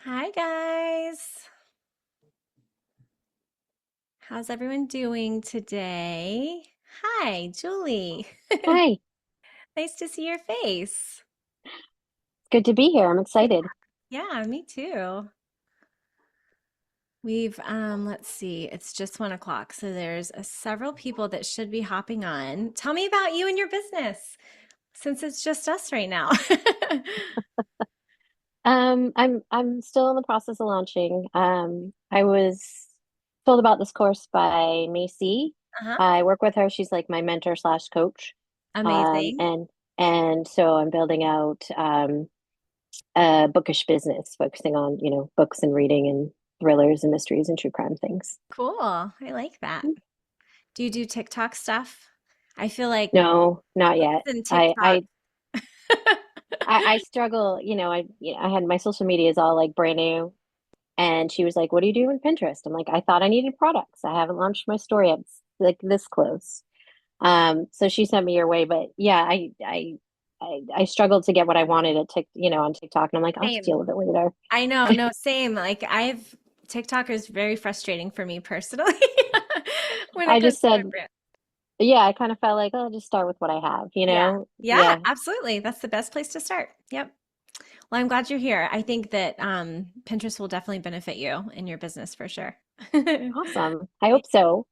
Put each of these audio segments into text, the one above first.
Hi, guys. How's everyone doing today? Hi, Julie. Hi, Nice to see your face. good to be here. I'm excited. Yeah, me too. Let's see, it's just 1 o'clock, so there's several people that should be hopping on. Tell me about you and your business, since it's just us right now. I'm still in the process of launching. I was told about this course by Macy. Uh-huh. I work with her. She's like my mentor slash coach. Um, Amazing. and and so I'm building out a bookish business, focusing on, books and reading and thrillers and mysteries and true crime things. Cool. I like that. Do you do TikTok stuff? I feel like No, not books yet. and I TikTok. I I struggle, I had my social media is all like brand new. And she was like, "What do you do with Pinterest?" I'm like, "I thought I needed products. I haven't launched my store yet. It's like this close." So she sent me your way, but yeah, I struggled to get what I wanted at on TikTok, and I'm like, I'll just Same. deal with it later. I know, no, same. TikTok is very frustrating for me personally when it I comes just to my said, brand. yeah, I kind of felt like, oh, I'll just start with what I have, Yeah. Yeah, Yeah, absolutely. That's the best place to start. Yep. Well, I'm glad you're here. I think that Pinterest will definitely benefit you in your business for sure. awesome. I hope so.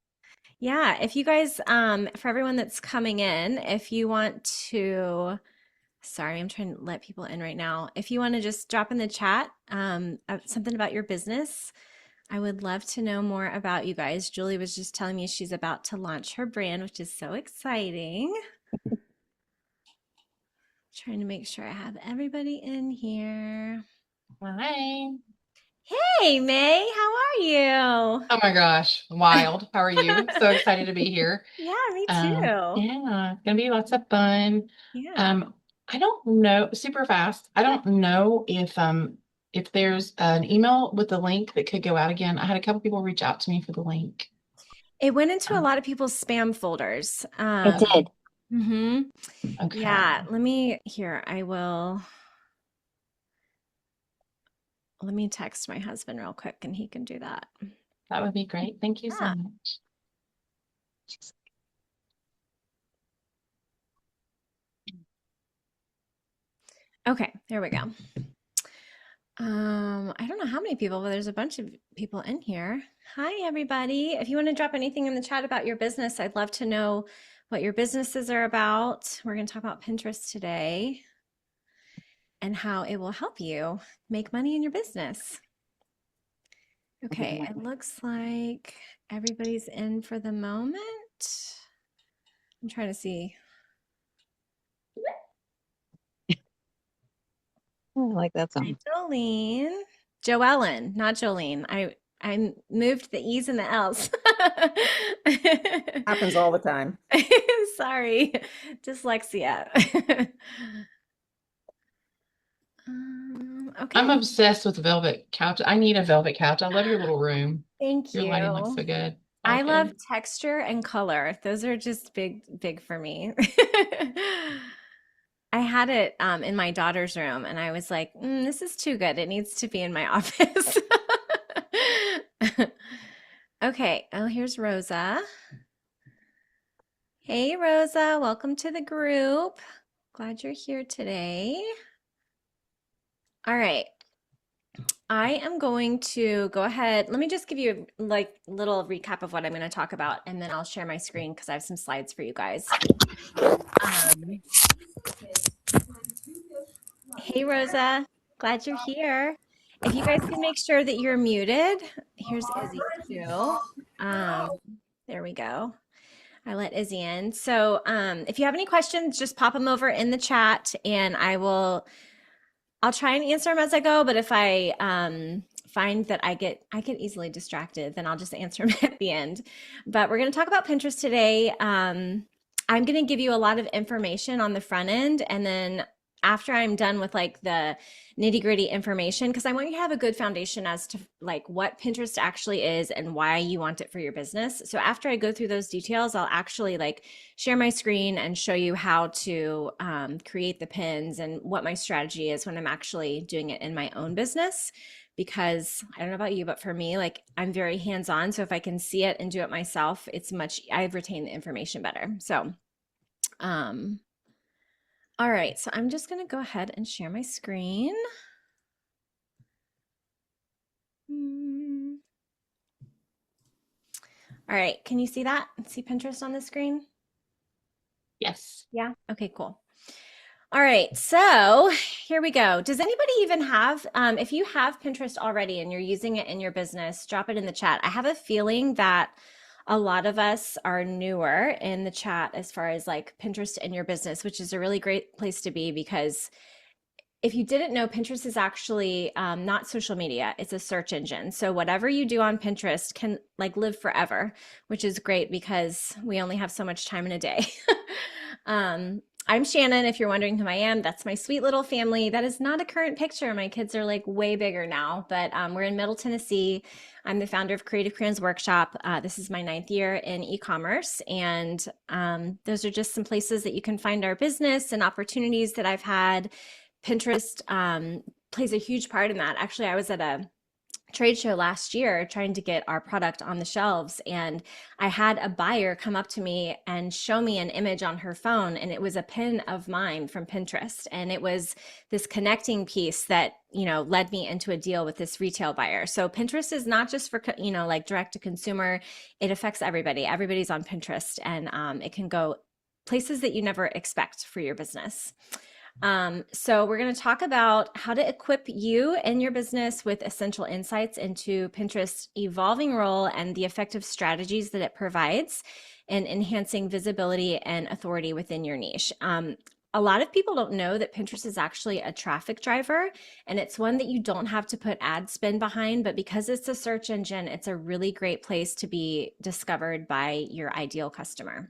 Yeah, if you guys, for everyone that's coming in, if you want to, sorry, I'm trying to let people in right now. If you want to just drop in the chat, something about your business, I would love to know more about you guys. Julie was just telling me she's about to launch her brand, which is so exciting. Trying to make sure I have everybody in here. Hi. Hey, May, how are you? Oh my gosh, wild. How are you? So excited to be here. Yeah, me too. Yeah, it's gonna be lots of fun. Yeah. Um, I don't know, super fast. I don't know if there's an email with the link that could go out again. I had a couple people reach out to me for the link. It went into a Um, lot of people's spam folders. It did. Mhm. Yeah, okay. let me text my husband real quick and he can do that. That would be great. Thank you so Yeah. much. Okay, there we go. I don't know how many people, but there's a bunch of people in here. Hi, everybody. If you want to drop anything in the chat about your business, I'd love to know what your businesses are about. We're going to talk about Pinterest today and how it will help you make money in your business. Okay, it looks like everybody's in for the moment. I'm trying to see. I like that Hi, song. Jolene. Joellen, not Jolene. I moved the E's and the L's. Happens all the time. Sorry, dyslexia. I'm Okay, obsessed with velvet couch. I need a velvet couch. I love your little room. thank Your lighting looks you. so good. All I love good. texture and color. Those are just big, big for me. I had it in my daughter's room, and I was like, this is too good. It needs to be in my office. Okay, oh, here's Rosa. Hey, Rosa, welcome to the group. Glad you're here today. All right, I am going to go ahead. Let me just give you a little recap of what I'm going to talk about, and then I'll share my screen because I have some slides for you guys. Um, hey, Rosa, glad you're here. If you guys can make sure that you're muted, here's Izzy too. Um, there we go. I let Izzy in. So if you have any questions, just pop them over in the chat and I'll try and answer them as I go. But if I find that I get easily distracted, then I'll just answer them at the end. But we're going to talk about Pinterest today. I'm going to give you a lot of information on the front end, and then after I'm done with like the nitty gritty information, because I want you to have a good foundation as to like what Pinterest actually is and why you want it for your business. So after I go through those details, I'll actually like share my screen and show you how to create the pins and what my strategy is when I'm actually doing it in my own business. because I don't know about you, but for me, like I'm very hands-on. So if I can see it and do it myself, I retain the information better. So, um, all right. So I'm just going to go ahead and share my screen. All right. Can you see that? See Pinterest on the screen? Yes. Yeah. Okay, cool. All right, so here we go. Does anybody even have, if you have Pinterest already and you're using it in your business, drop it in the chat. I have a feeling that a lot of us are newer in the chat as far as like Pinterest in your business, which is a really great place to be because if you didn't know, Pinterest is actually not social media, it's a search engine. So whatever you do on Pinterest can like live forever, which is great because we only have so much time in a day. I'm Shannon. If you're wondering who I am, that's my sweet little family. That is not a current picture. My kids are like way bigger now, but we're in Middle Tennessee. I'm the founder of Creative Crayons Workshop. This is my 9th year in e-commerce, and those are just some places that you can find our business and opportunities that I've had. Pinterest plays a huge part in that. Actually, I was at a trade show last year trying to get our product on the shelves, and I had a buyer come up to me and show me an image on her phone, and it was a pin of mine from Pinterest, and it was this connecting piece that led me into a deal with this retail buyer. So Pinterest is not just for like direct to consumer. It affects everybody. Everybody's on Pinterest, and it can go places that you never expect for your business. So we're going to talk about how to equip you and your business with essential insights into Pinterest's evolving role and the effective strategies that it provides in enhancing visibility and authority within your niche. A lot of people don't know that Pinterest is actually a traffic driver, and it's one that you don't have to put ad spend behind, but because it's a search engine, it's a really great place to be discovered by your ideal customer.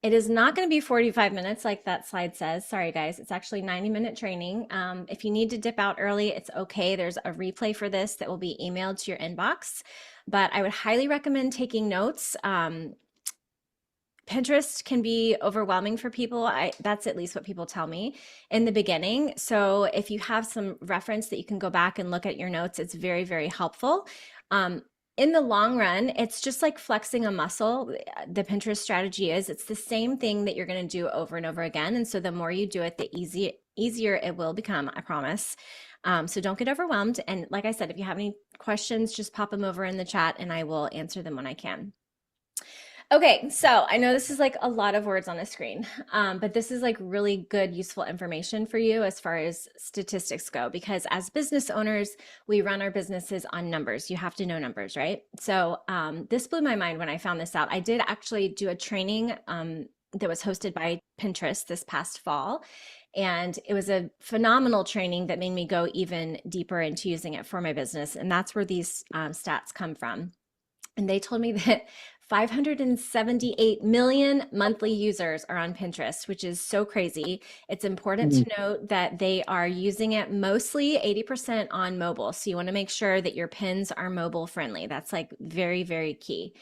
It is not going to be 45 minutes like that slide says. Sorry, guys. It's actually 90-minute training. If you need to dip out early, it's okay. There's a replay for this that will be emailed to your inbox. But I would highly recommend taking notes. Pinterest can be overwhelming for people. That's at least what people tell me in the beginning. So if you have some reference that you can go back and look at your notes, it's very, very helpful. In the long run, it's just like flexing a muscle. The Pinterest strategy is it's the same thing that you're going to do over and over again. And so the more you do it, the easier it will become, I promise. So don't get overwhelmed. And like I said, if you have any questions, just pop them over in the chat and I will answer them when I can. Okay, so I know this is like a lot of words on a screen, but this is like really good, useful information for you as far as statistics go, because as business owners, we run our businesses on numbers. You have to know numbers, right? So this blew my mind when I found this out. I did actually do a training that was hosted by Pinterest this past fall. And it was a phenomenal training that made me go even deeper into using it for my business. And that's where these stats come from. And they told me that 578 million monthly users are on Pinterest, which is so crazy. It's important to note that they are using it mostly 80% on mobile. So you want to make sure that your pins are mobile friendly. That's like very, very key.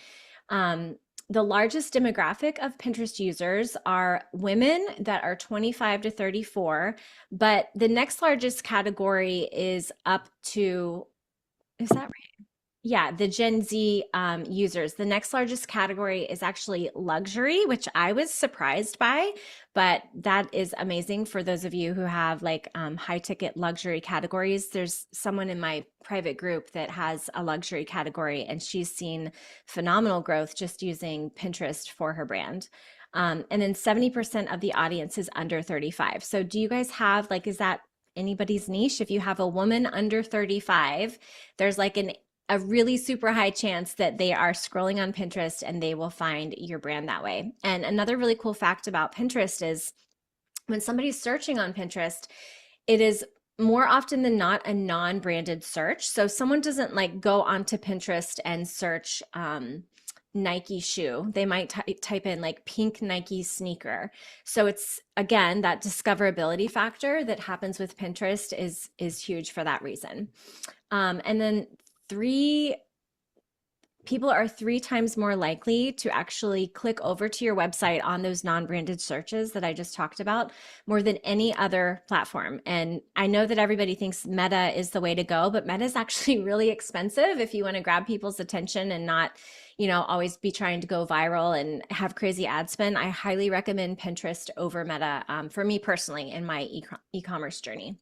The largest demographic of Pinterest users are women that are 25 to 34, but the next largest category is up to, is that right? Yeah, the Gen Z users. The next largest category is actually luxury, which I was surprised by, but that is amazing for those of you who have like high ticket luxury categories. There's someone in my private group that has a luxury category, and she's seen phenomenal growth just using Pinterest for her brand. And then 70% of the audience is under 35. So do you guys have like, is that anybody's niche? If you have a woman under 35, there's like a really super high chance that they are scrolling on Pinterest and they will find your brand that way. And another really cool fact about Pinterest is when somebody's searching on Pinterest, it is more often than not a non-branded search. So someone doesn't like go onto Pinterest and search Nike shoe. They might type in like pink Nike sneaker. So it's again that discoverability factor that happens with Pinterest is huge for that reason. And then people are 3 times more likely to actually click over to your website on those non-branded searches that I just talked about more than any other platform. And I know that everybody thinks Meta is the way to go, but Meta is actually really expensive if you want to grab people's attention and not, always be trying to go viral and have crazy ad spend. I highly recommend Pinterest over Meta, for me personally in my e-commerce journey.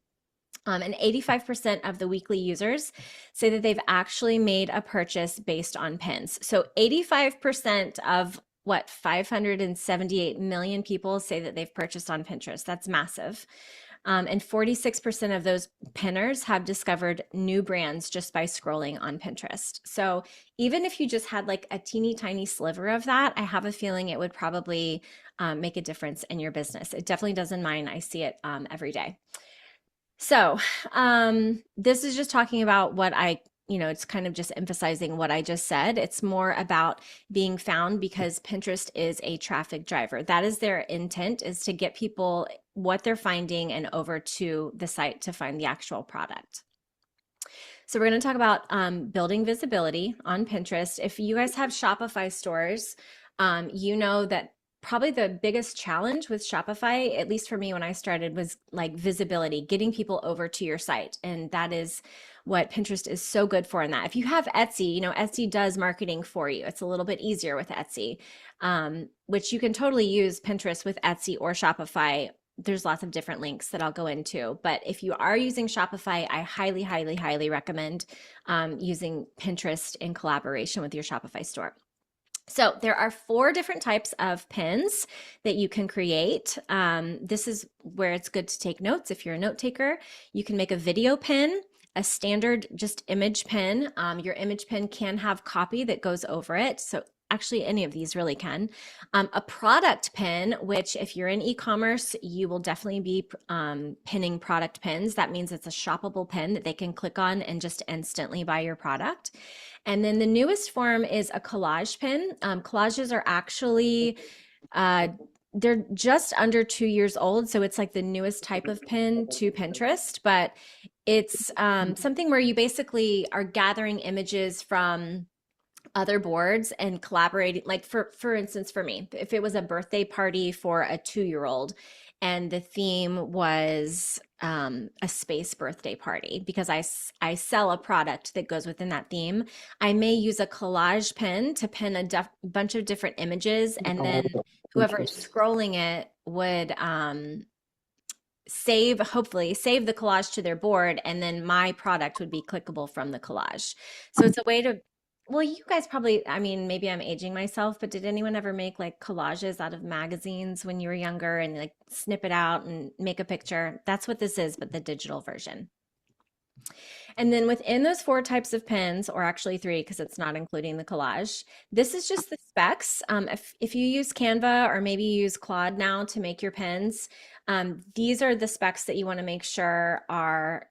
And 85% of the weekly users say that they've actually made a purchase based on pins. So 85% of 578 million people say that they've purchased on Pinterest. That's massive. And 46% of those pinners have discovered new brands just by scrolling on Pinterest. So even if you just had like a teeny tiny sliver of that, I have a feeling it would probably make a difference in your business. It definitely does in mine. I see it every day. So, this is just talking about it's kind of just emphasizing what I just said. It's more about being found because Pinterest is a traffic driver. That is their intent, is to get people what they're finding and over to the site to find the actual product. So we're going to talk about building visibility on Pinterest. If you guys have Shopify stores, you know that probably the biggest challenge with Shopify, at least for me when I started, was like visibility, getting people over to your site. And that is what Pinterest is so good for in that. If you have Etsy, Etsy does marketing for you. It's a little bit easier with Etsy, which you can totally use Pinterest with Etsy or Shopify. There's lots of different links that I'll go into. But if you are using Shopify, I highly, highly, highly recommend using Pinterest in collaboration with your Shopify store. So there are 4 different types of pins that you can create. This is where it's good to take notes. If you're a note taker, you can make a video pin, a standard just image pin. Your image pin can have copy that goes over it. So actually any of these really can. A product pin, which if you're in e-commerce, you will definitely be pinning product pins. That means it's a shoppable pin that they can click on and just instantly buy your product. And then the newest form is a collage pin. Collages are actually, they're just under 2 years old. So it's like the newest type of pin to Pinterest, but it's something where you basically are gathering images from other boards and collaborating. Like for instance, for me, if it was a birthday party for a 2-year-old and the theme was a space birthday party, because I sell a product that goes within that theme, I may use a collage pin to pin a bunch of different images, and then whoever is scrolling it would hopefully save the collage to their board, and then my product would be clickable from the collage. So it's a way to, well, you guys probably, maybe I'm aging myself, but did anyone ever make like collages out of magazines when you were younger and like snip it out and make a picture? That's what this is, but the digital version. And then within those 4 types of pins, or actually 3, because it's not including the collage, this is just the specs. If you use Canva or maybe you use Claude now to make your pins, these are the specs that you want to make sure are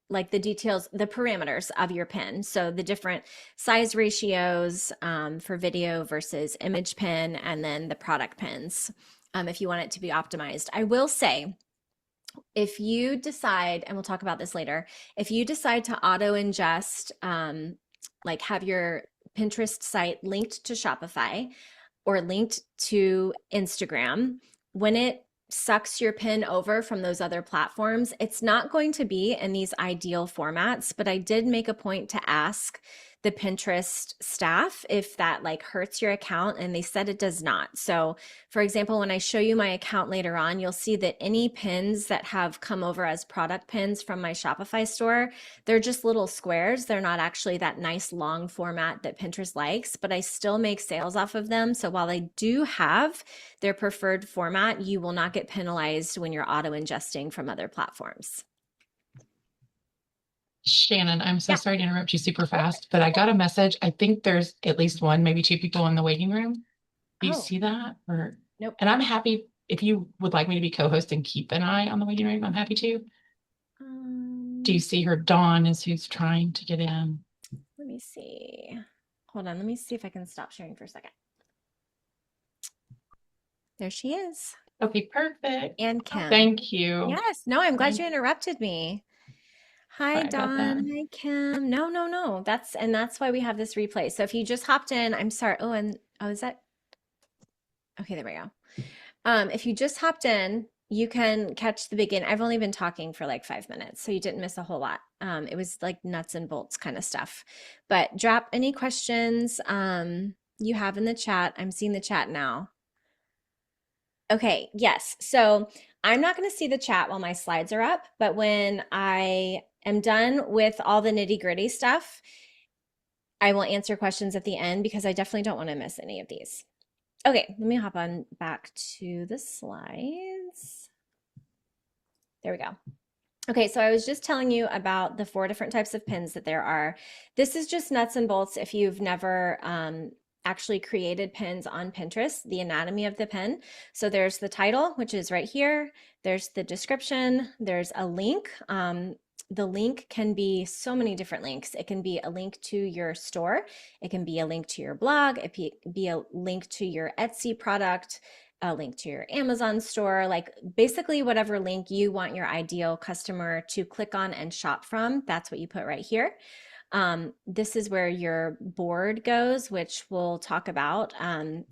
like the details, the parameters of your pin. So the different size ratios for video versus image pin, and then the product pins if you want it to be optimized. I will say, if you decide, and we'll talk about this later, if you decide to auto ingest, like have your Pinterest site linked to Shopify or linked to Instagram, when it sucks your pin over from those other platforms, it's not going to be in these ideal formats. But I did make a point to ask the Pinterest staff if that like hurts your account, and they said it does not. So for example, when I show you my account later on, you'll see that any pins that have come over as product pins from my Shopify store, they're just little squares. They're not actually that nice long format that Pinterest likes, but I still make sales off of them. So while I do have their preferred format, you will not get penalized when you're auto ingesting from other platforms. Shannon, I'm so Yeah. sorry to interrupt you super fast, but I got a message. I think there's at least 1, maybe 2 people in the waiting room. Do you Oh. see that? Or Nope. And I'm happy if you would like me to be co-host and keep an eye on the waiting room. I'm happy to. Do you see her? Dawn is who's trying to get in. Let me see. Hold on. Let me see if I can stop sharing for a second. There she is. Okay, perfect. And Kim. Thank you. Yes. No, I'm glad you interrupted me. Hi, Sorry about that. Dawn. Hi, Kim. No, no, no. That's why we have this replay. So if you just hopped in, I'm sorry. Is that okay? There we go. If you just hopped in, you can catch the begin. I've only been talking for like 5 minutes, so you didn't miss a whole lot. It was like nuts and bolts kind of stuff. But drop any questions you have in the chat. I'm seeing the chat now. Okay, yes. So I'm not going to see the chat while my slides are up, but when I am done with all the nitty-gritty stuff, I will answer questions at the end because I definitely don't want to miss any of these. Okay, let me hop on back to the slides. There we go. Okay, so I was just telling you about the 4 different types of pins that there are. This is just nuts and bolts if you've never actually created pins on Pinterest, the anatomy of the pin. So there's the title, which is right here. There's the description. There's a link. The link can be so many different links. It can be a link to your store. It can be a link to your blog. It can be a link to your Etsy product, a link to your Amazon store, like basically whatever link you want your ideal customer to click on and shop from, that's what you put right here. This is where your board goes, which we'll talk about. I'm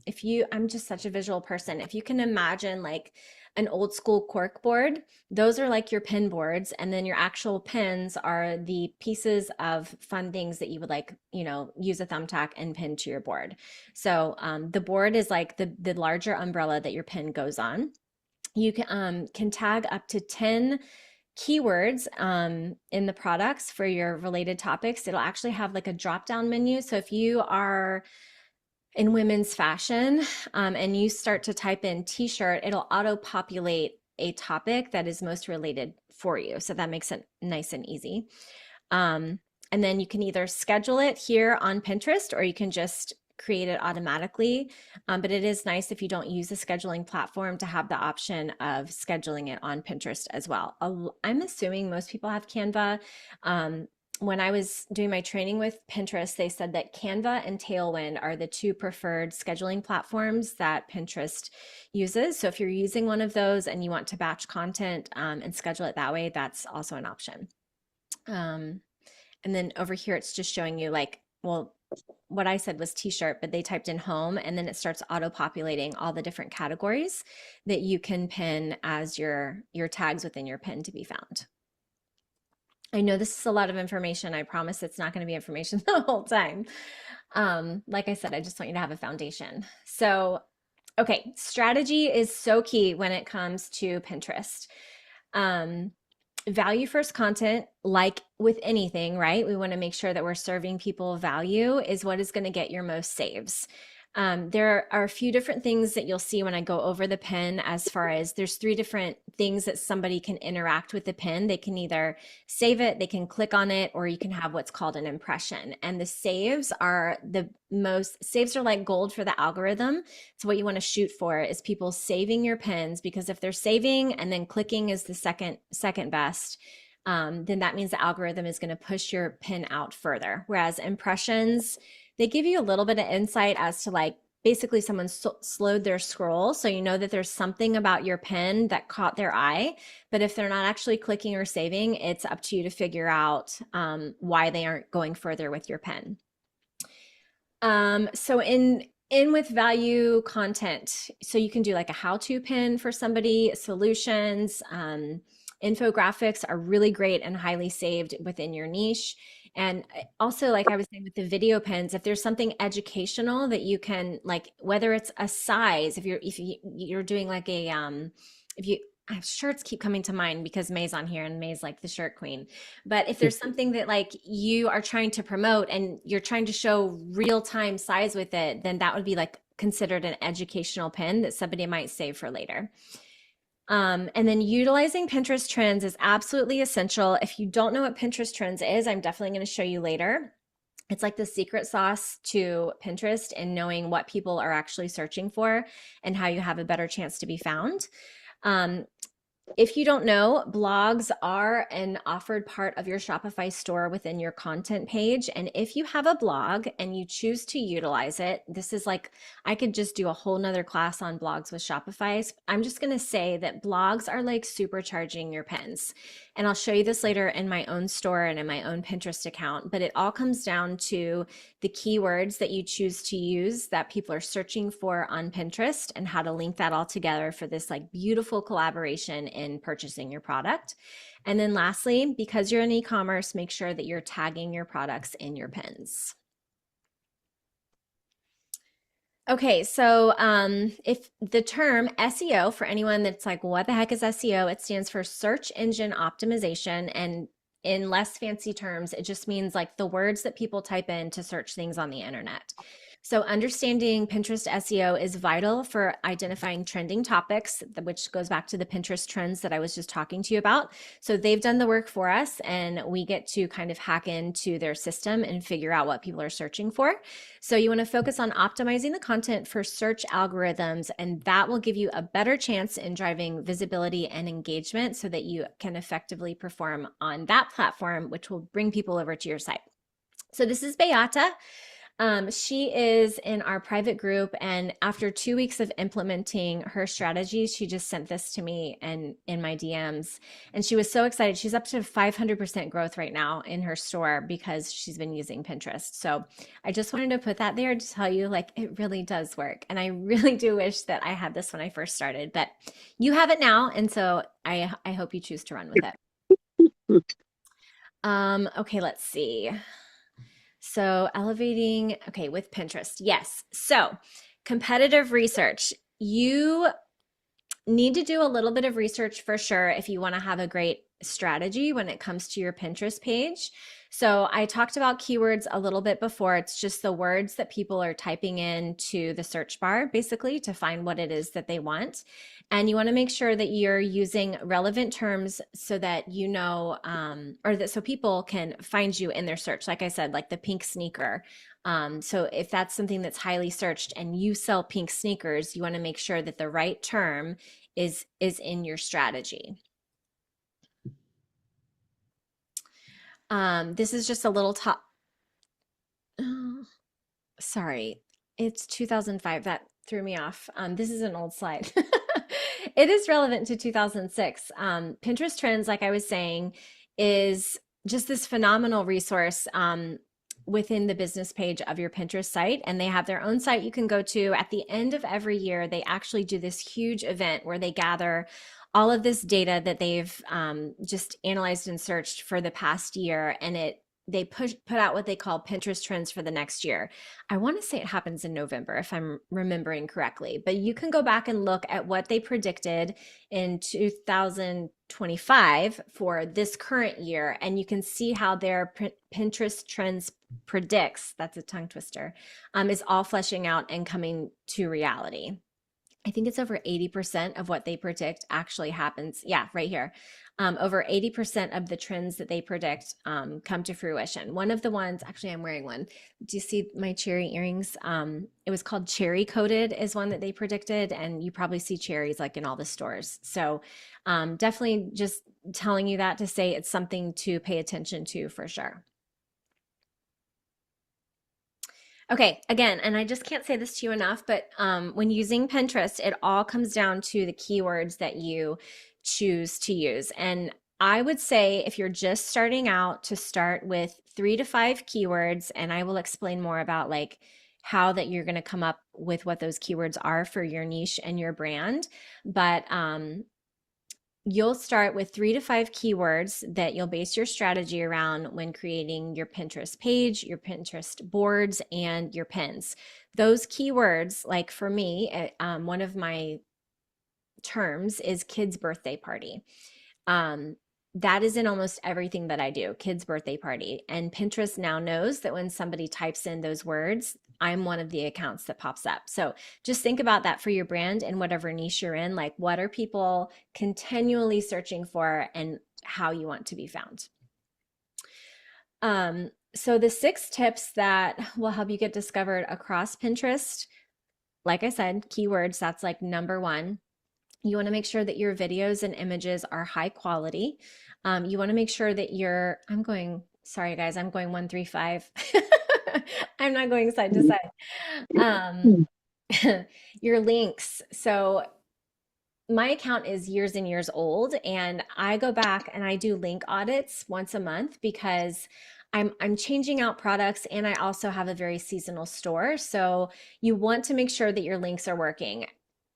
just such a visual person. If you can imagine like an old school cork board, those are like your pin boards. And then your actual pins are the pieces of fun things that you would like, use a thumbtack and pin to your board. So the board is like the larger umbrella that your pin goes on. You can tag up to 10 keywords in the products for your related topics. It'll actually have like a drop down menu. So if you are in women's fashion and you start to type in t-shirt, it'll auto populate a topic that is most related for you. So that makes it nice and easy. And then you can either schedule it here on Pinterest or you can just create it automatically. But it is nice if you don't use a scheduling platform to have the option of scheduling it on Pinterest as well. I'm assuming most people have Canva. When I was doing my training with Pinterest, they said that Canva and Tailwind are the 2 preferred scheduling platforms that Pinterest uses. So if you're using one of those and you want to batch content and schedule it that way, that's also an option. And then over here, it's just showing you what I said was t-shirt, but they typed in home and then it starts auto-populating all the different categories that you can pin as your tags within your pin to be found. I know this is a lot of information. I promise it's not going to be information the whole time. Like I said, I just want you to have a foundation. So, okay, strategy is so key when it comes to Pinterest. Value first content, like with anything, right? We want to make sure that we're serving people value is what is going to get your most saves. There are a few different things that you'll see when I go over the pin, as far as there's 3 different things that somebody can interact with the pin. They can either save it, they can click on it, or you can have what's called an impression. And the saves are like gold for the algorithm. So what you want to shoot for is people saving your pins, because if they're saving and then clicking is the second best, then that means the algorithm is going to push your pin out further. Whereas impressions, they give you a little bit of insight as to like basically someone slowed their scroll. So you know that there's something about your pin that caught their eye. But if they're not actually clicking or saving, it's up to you to figure out why they aren't going further with your pin. So in with value content, so you can do like a how-to pin for somebody, solutions, infographics are really great and highly saved within your niche. And also, like I was saying with the video pins, if there's something educational that you can, like, whether it's a size, if you're doing like a shirts keep coming to mind because May's on here and May's like the shirt queen. But if there's something that like you are trying to promote and you're trying to show real-time size with it, then that would be like considered an educational pin that somebody might save for later. And then utilizing Pinterest trends is absolutely essential. If you don't know what Pinterest trends is, I'm definitely going to show you later. It's like the secret sauce to Pinterest and knowing what people are actually searching for and how you have a better chance to be found. If you don't know, blogs are an offered part of your Shopify store within your content page. And if you have a blog and you choose to utilize it, this is like, I could just do a whole nother class on blogs with Shopify. I'm just going to say that blogs are like supercharging your pins. And I'll show you this later in my own store and in my own Pinterest account. But it all comes down to the keywords that you choose to use that people are searching for on Pinterest and how to link that all together for this like beautiful collaboration in purchasing your product. And then lastly, because you're in e-commerce, make sure that you're tagging your products in your pins. Okay, so if the term SEO, for anyone that's like, what the heck is SEO? It stands for search engine optimization. And in less fancy terms, it just means like the words that people type in to search things on the internet. So understanding Pinterest SEO is vital for identifying trending topics, which goes back to the Pinterest trends that I was just talking to you about. So they've done the work for us, and we get to kind of hack into their system and figure out what people are searching for. So you want to focus on optimizing the content for search algorithms, and that will give you a better chance in driving visibility and engagement so that you can effectively perform on that platform, which will bring people over to your site. So this is Beata. She is in our private group, and after 2 weeks of implementing her strategies, she just sent this to me and in my DMs, and she was so excited. She's up to 500% growth right now in her store because she's been using Pinterest. So I just wanted to put that there to tell you, like, it really does work. And I really do wish that I had this when I first started, but you have it now. And so I hope you choose to run with it. Okay, let's see. So elevating, okay, with Pinterest. Yes. So competitive research. You need to do a little bit of research for sure if you want to have a great strategy when it comes to your Pinterest page. So I talked about keywords a little bit before. It's just the words that people are typing into the search bar, basically, to find what it is that they want. And you want to make sure that you're using relevant terms so that you know, or that so people can find you in their search. Like I said, like the pink sneaker. So if that's something that's highly searched and you sell pink sneakers, you want to make sure that the right term is in your strategy. This is just a little top. Sorry, it's 2005. That threw me off. This is an old slide. It is relevant to 2006. Pinterest Trends, like I was saying, is just this phenomenal resource within the business page of your Pinterest site. And they have their own site you can go to. At the end of every year, they actually do this huge event where they gather all of this data that they've just analyzed and searched for the past year, and they put out what they call Pinterest trends for the next year. I want to say it happens in November, if I'm remembering correctly, but you can go back and look at what they predicted in 2025 for this current year, and you can see how their Pinterest trends predicts, that's a tongue twister, is all fleshing out and coming to reality. I think it's over 80% of what they predict actually happens. Yeah, right here. Over 80% of the trends that they predict come to fruition. One of the ones, actually, I'm wearing one. Do you see my cherry earrings? It was called Cherry Coated is one that they predicted, and you probably see cherries like in all the stores. So definitely just telling you that to say it's something to pay attention to for sure. Okay, again, and I just can't say this to you enough, but when using Pinterest, it all comes down to the keywords that you choose to use. And I would say if you're just starting out, to start with 3 to 5 keywords, and I will explain more about like how that you're going to come up with what those keywords are for your niche and your brand. But you'll start with 3 to 5 keywords that you'll base your strategy around when creating your Pinterest page, your Pinterest boards, and your pins. Those keywords, like for me, one of my terms is kids' birthday party. That is in almost everything that I do, kids' birthday party. And Pinterest now knows that when somebody types in those words, I'm one of the accounts that pops up. So just think about that for your brand and whatever niche you're in, like what are people continually searching for and how you want to be found. So the 6 tips that will help you get discovered across Pinterest, like I said, keywords, that's like number 1. You want to make sure that your videos and images are high quality. You want to make sure that sorry guys, I'm going 135. I'm not going side to side. Um, your links. So my account is years and years old, and I go back and I do link audits once a month because I'm changing out products, and I also have a very seasonal store. So you want to make sure that your links are working.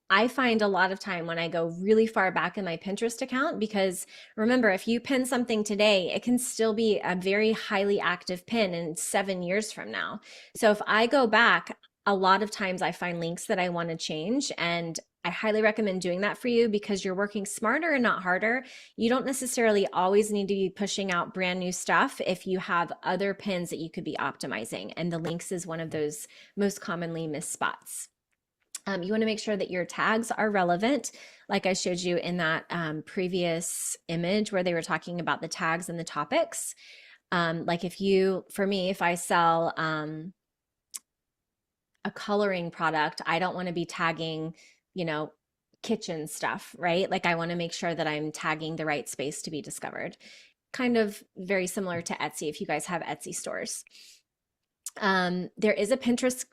I find a lot of time when I go really far back in my Pinterest account, because remember, if you pin something today, it can still be a very highly active pin in 7 years from now. So if I go back, a lot of times I find links that I want to change, and I highly recommend doing that for you because you're working smarter and not harder. You don't necessarily always need to be pushing out brand new stuff if you have other pins that you could be optimizing, and the links is one of those most commonly missed spots. You want to make sure that your tags are relevant, like I showed you in that previous image where they were talking about the tags and the topics. Like for me, if I sell a coloring product, I don't want to be tagging, kitchen stuff, right? Like I want to make sure that I'm tagging the right space to be discovered. Kind of very similar to Etsy if you guys have Etsy stores. There is a Pinterest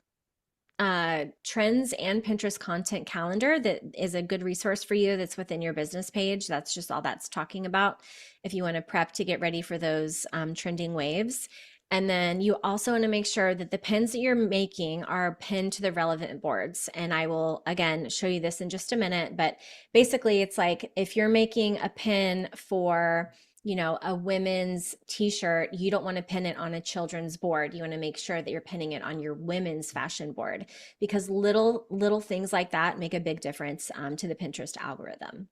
trends and Pinterest content calendar that is a good resource for you that's within your business page. That's just all that's talking about if you want to prep to get ready for those trending waves. And then you also want to make sure that the pins that you're making are pinned to the relevant boards. And I will, again, show you this in just a minute. But basically, it's like if you're making a pin for a women's t-shirt, you don't want to pin it on a children's board. You want to make sure that you're pinning it on your women's fashion board, because little things like that make a big difference to the Pinterest algorithm.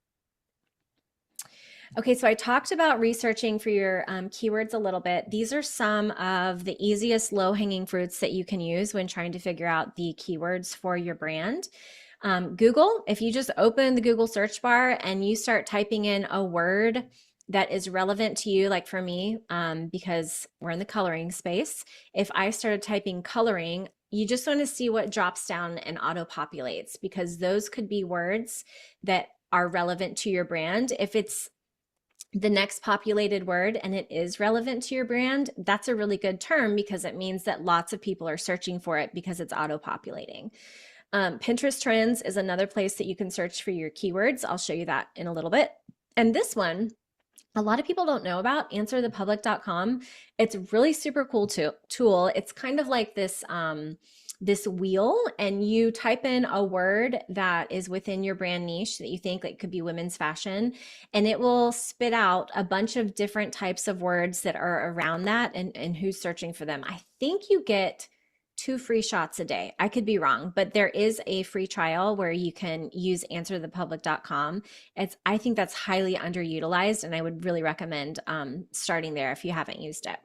Okay, so I talked about researching for your keywords a little bit. These are some of the easiest low-hanging fruits that you can use when trying to figure out the keywords for your brand. Google, if you just open the Google search bar and you start typing in a word that is relevant to you, like for me, because we're in the coloring space, if I started typing coloring, you just want to see what drops down and auto-populates, because those could be words that are relevant to your brand. If it's the next populated word and it is relevant to your brand, that's a really good term, because it means that lots of people are searching for it because it's auto-populating. Pinterest Trends is another place that you can search for your keywords. I'll show you that in a little bit. And this one, a lot of people don't know about, answerthepublic.com. It's really super cool tool. It's kind of like this wheel, and you type in a word that is within your brand niche that you think like could be women's fashion, and it will spit out a bunch of different types of words that are around that and who's searching for them. I think you get 2 free shots a day. I could be wrong, but there is a free trial where you can use answerthepublic.com. I think that's highly underutilized, and I would really recommend starting there if you haven't used it.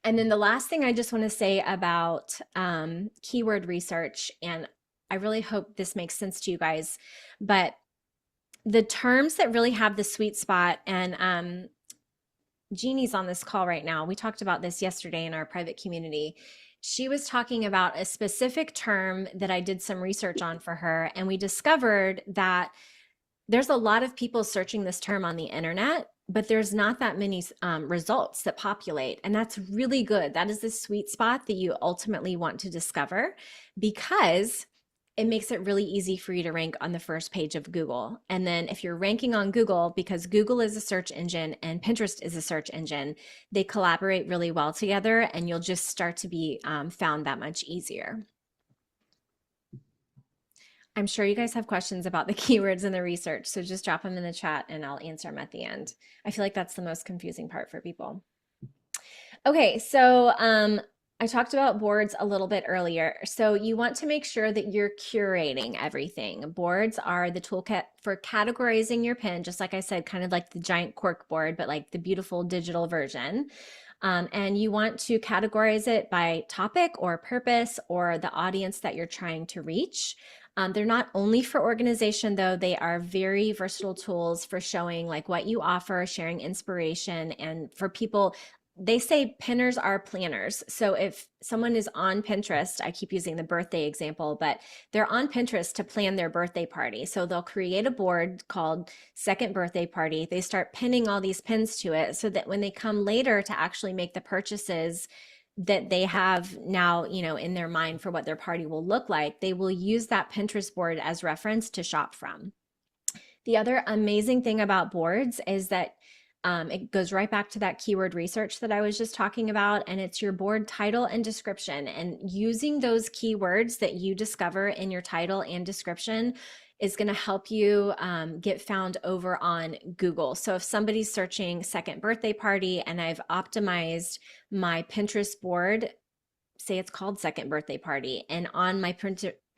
And then the last thing I just want to say about keyword research, and I really hope this makes sense to you guys, but the terms that really have the sweet spot, and Jeannie's on this call right now. We talked about this yesterday in our private community. She was talking about a specific term that I did some research on for her, and we discovered that there's a lot of people searching this term on the internet, but there's not that many results that populate, and that's really good. That is the sweet spot that you ultimately want to discover, because it makes it really easy for you to rank on the first page of Google. And then if you're ranking on Google, because Google is a search engine and Pinterest is a search engine, they collaborate really well together, and you'll just start to be found that much easier. I'm sure you guys have questions about the keywords and the research, so just drop them in the chat and I'll answer them at the end. I feel like that's the most confusing part for people. Okay, so I talked about boards a little bit earlier. So you want to make sure that you're curating everything. Boards are the toolkit for categorizing your pin, just like I said, kind of like the giant cork board, but like the beautiful digital version. And you want to categorize it by topic or purpose or the audience that you're trying to reach. They're not only for organization, though. They are very versatile tools for showing like what you offer, sharing inspiration, and for people. they say pinners are planners. So if someone is on Pinterest, I keep using the birthday example, but they're on Pinterest to plan their birthday party. So they'll create a board called Second Birthday Party. They start pinning all these pins to it so that when they come later to actually make the purchases that they have now, in their mind for what their party will look like, they will use that Pinterest board as reference to shop from. The other amazing thing about boards is that it goes right back to that keyword research that I was just talking about, and it's your board title and description. And using those keywords that you discover in your title and description is going to help you get found over on Google. So if somebody's searching second birthday party and I've optimized my Pinterest board, say it's called second birthday party, and on my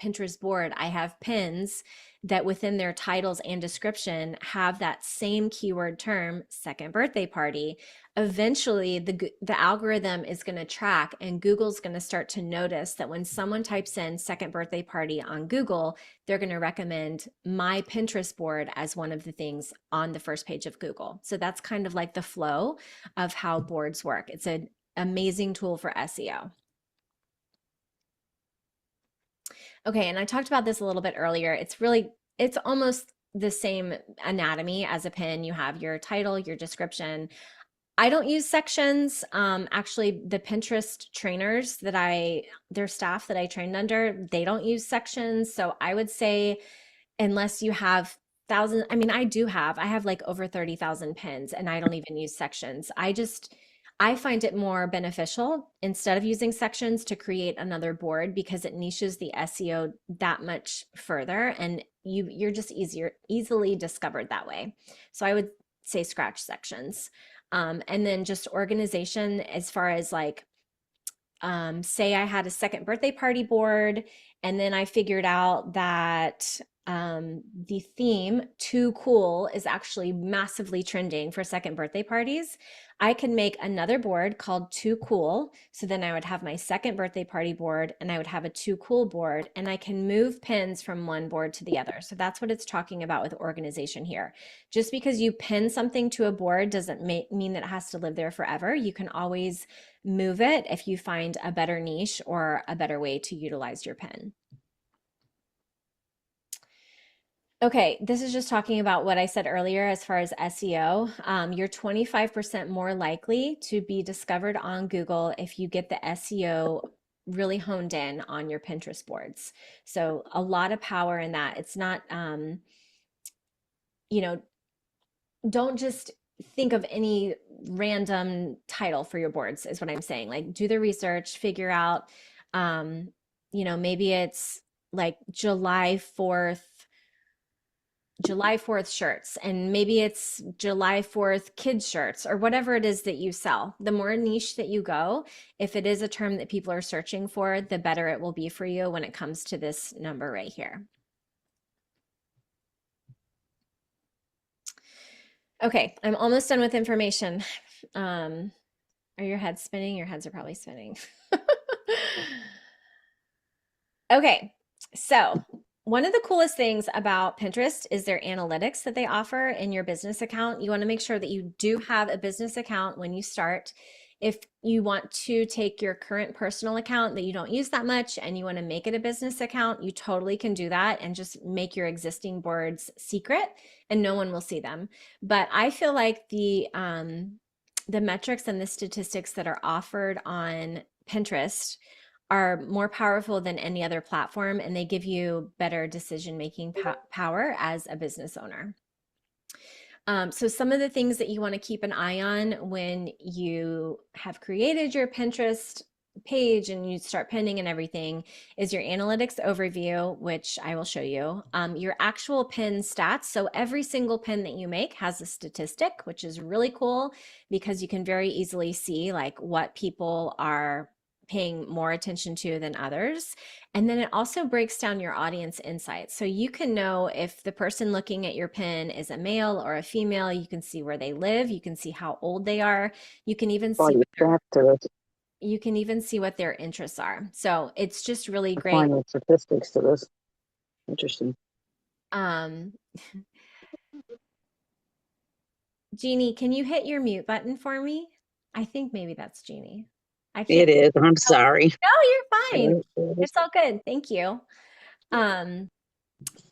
Pinterest board, I have pins that within their titles and description have that same keyword term, second birthday party. Eventually, the algorithm is going to track, and Google's going to start to notice that when someone types in second birthday party on Google, they're going to recommend my Pinterest board as one of the things on the first page of Google. So that's kind of like the flow of how boards work. It's an amazing tool for SEO. Okay, and I talked about this a little bit earlier. It's almost the same anatomy as a pin. You have your title, your description. I don't use sections. Actually, the Pinterest trainers their staff that I trained under, they don't use sections. So I would say, unless you have thousands, I have like over 30,000 pins and I don't even use sections. I find it more beneficial instead of using sections to create another board because it niches the SEO that much further, and you're just easily discovered that way. So I would say scratch sections. And then just organization as far as like, say I had a second birthday party board and then I figured out that the theme "Too Cool" is actually massively trending for second birthday parties. I can make another board called "Too Cool." So then I would have my second birthday party board and I would have a "Too Cool" board, and I can move pins from one board to the other. So that's what it's talking about with organization here. Just because you pin something to a board doesn't mean that it has to live there forever. You can always move it if you find a better niche or a better way to utilize your pin. Okay, this is just talking about what I said earlier as far as SEO. You're 25% more likely to be discovered on Google if you get the SEO really honed in on your Pinterest boards. So a lot of power in that. It's not, don't just think of any random title for your boards, is what I'm saying. Like, do the research, figure out, maybe it's like July 4th shirts, and maybe it's July 4th kids shirts, or whatever it is that you sell. The more niche that you go, if it is a term that people are searching for, the better it will be for you when it comes to this number right here. Okay, I'm almost done with information. Are your heads spinning? Your heads are probably spinning. Okay, so one of the coolest things about Pinterest is their analytics that they offer in your business account. You want to make sure that you do have a business account when you start. If you want to take your current personal account that you don't use that much and you want to make it a business account, you totally can do that and just make your existing boards secret and no one will see them. But I feel like the metrics and the statistics that are offered on Pinterest are more powerful than any other platform, and they give you better decision-making power as a business owner. So some of the things that you want to keep an eye on when you have created your Pinterest page and you start pinning and everything is your analytics overview, which I will show you, your actual pin stats. So every single pin that you make has a statistic, which is really cool because you can very easily see like what people are paying more attention to than others. And then it also breaks down your audience insights. So you can know if the person looking at your pin is a male or a female. You can see where they live. You can see how old they are. You can even see what their interests are. So it's just really great. Applying statistics to this. Interesting. Jeannie, can you hit your mute button for me? I think maybe that's Jeannie. I It can't. is. I'm sorry. No, you're fine. It's all good. Thank you. Um,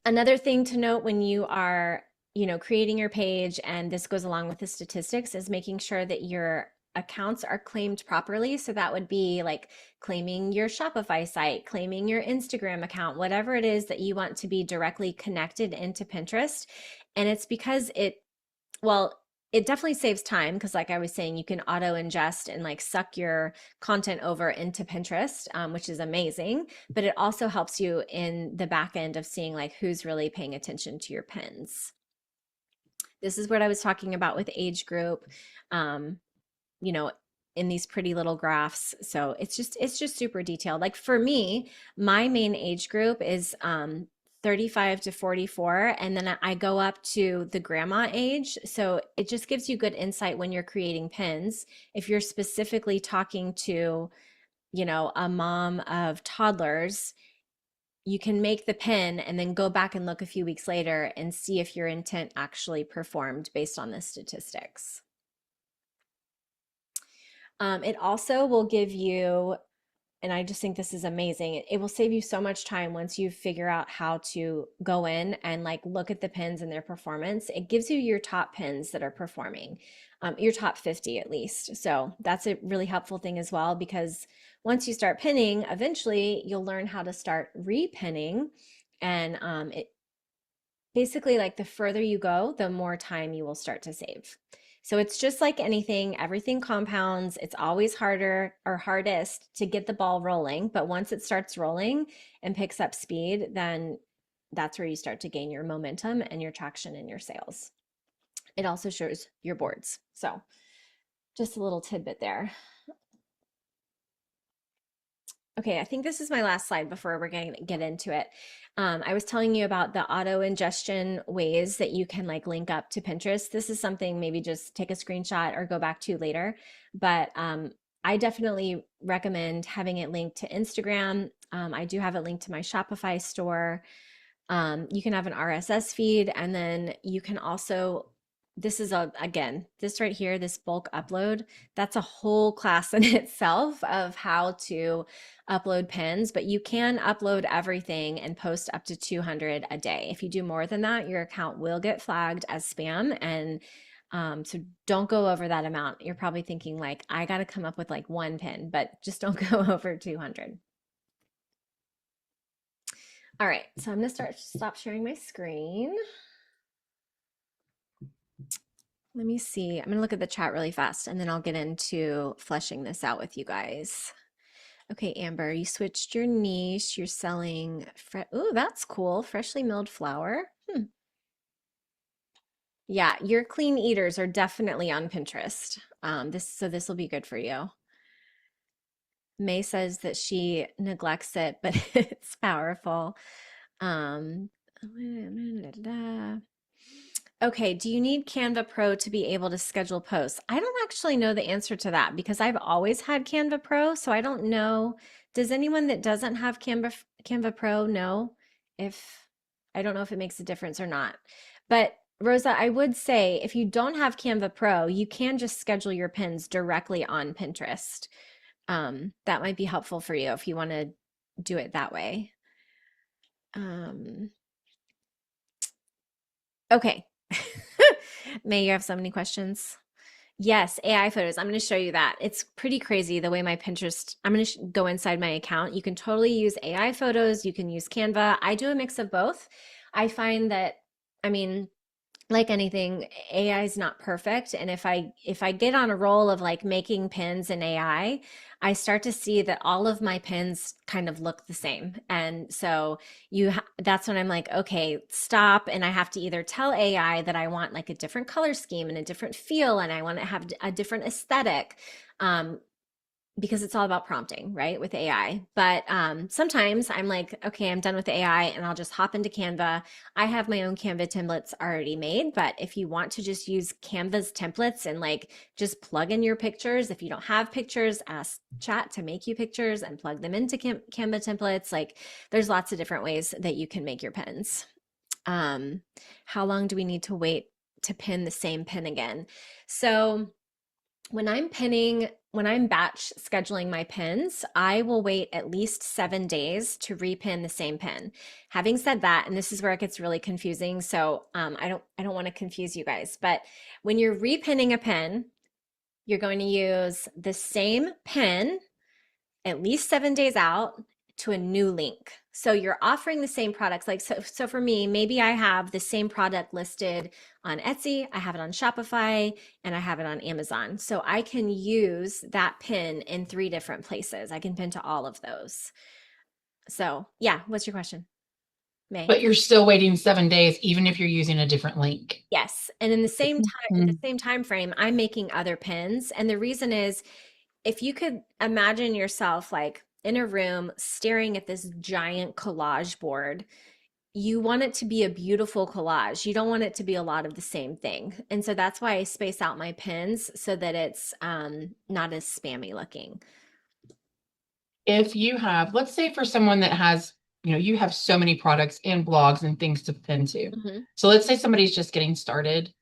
Another thing to note when you are, creating your page, and this goes along with the statistics, is making sure that your accounts are claimed properly. So that would be like claiming your Shopify site, claiming your Instagram account, whatever it is that you want to be directly connected into Pinterest. And it's because well, it definitely saves time because, like I was saying, you can auto ingest and like suck your content over into Pinterest, which is amazing. But it also helps you in the back end of seeing like who's really paying attention to your pins. This is what I was talking about with age group, um, you know, in these pretty little graphs. So it's just super detailed. Like for me, my main age group is 35 to 44, and then I go up to the grandma age. So it just gives you good insight when you're creating pins. If you're specifically talking to, a mom of toddlers, you can make the pin and then go back and look a few weeks later and see if your intent actually performed based on the statistics. It also will give you, and I just think this is amazing. It will save you so much time once you figure out how to go in and like look at the pins and their performance. It gives you your top pins that are performing, your top 50 at least. So that's a really helpful thing as well, because once you start pinning, eventually you'll learn how to start repinning. And it basically, like, the further you go, the more time you will start to save. So it's just like anything, everything compounds. It's always harder or hardest to get the ball rolling, but once it starts rolling and picks up speed, then that's where you start to gain your momentum and your traction in your sales. It also shows your boards. So just a little tidbit there. Okay, I think this is my last slide before we're going to get into it. I was telling you about the auto ingestion ways that you can like link up to Pinterest. This is something maybe just take a screenshot or go back to later. But I definitely recommend having it linked to Instagram. I do have it linked to my Shopify store. You can have an RSS feed, and then you can also, this is again, this right here, this bulk upload, that's a whole class in itself of how to upload pins, but you can upload everything and post up to 200 a day. If you do more than that, your account will get flagged as spam. And so don't go over that amount. You're probably thinking like, I got to come up with like one pin, but just don't go over 200. All right, so I'm gonna stop sharing my screen. Let me see. I'm gonna look at the chat really fast and then I'll get into fleshing this out with you guys. Okay, Amber, you switched your niche. You're selling oh, that's cool. Freshly milled flour. Yeah, your clean eaters are definitely on Pinterest. This will be good for you. May says that she neglects it, but it's powerful. Okay, do you need Canva Pro to be able to schedule posts? I don't actually know the answer to that because I've always had Canva Pro, so I don't know. Does anyone that doesn't have Canva Pro know if, I don't know if it makes a difference or not. But Rosa, I would say if you don't have Canva Pro, you can just schedule your pins directly on Pinterest. That might be helpful for you if you want to do it that way. Okay. May, you have so many questions? Yes, AI photos. I'm going to show you that. It's pretty crazy the way my Pinterest, I'm going to go inside my account. You can totally use AI photos. You can use Canva. I do a mix of both. I find that, I mean, like anything, AI is not perfect. And if I get on a roll of like making pins in AI, I start to see that all of my pins kind of look the same. And so that's when I'm like, okay, stop. And I have to either tell AI that I want like a different color scheme and a different feel, and I want to have a different aesthetic. Because it's all about prompting, right, with AI. But sometimes I'm like, okay, I'm done with AI and I'll just hop into Canva. I have my own Canva templates already made, but if you want to just use Canva's templates and like just plug in your pictures, if you don't have pictures, ask chat to make you pictures and plug them into Canva templates. Like there's lots of different ways that you can make your pins. How long do we need to wait to pin the same pin again? So when I'm batch scheduling my pins, I will wait at least 7 days to repin the same pin. Having said that, and this is where it gets really confusing, so I don't want to confuse you guys, but when you're repinning a pin, you're going to use the same pin at least 7 days out to a new link. So you're offering the same products. Like, so for me, maybe I have the same product listed on Etsy, I have it on Shopify, and I have it on Amazon. So I can use that pin in 3 different places. I can pin to all of those. So yeah, what's your question, May? But you're still waiting 7 days, even if you're using a different link. Yes. And in the same time, in the Mhm. same time frame, I'm making other pins. And the reason is if you could imagine yourself like in a room staring at this giant collage board, you want it to be a beautiful collage. You don't want it to be a lot of the same thing. And so that's why I space out my pins so that it's not as spammy looking. If you have, let's say for someone that has, you have so many products and blogs and things to pin to. Mm-hmm. So let's say somebody's just getting started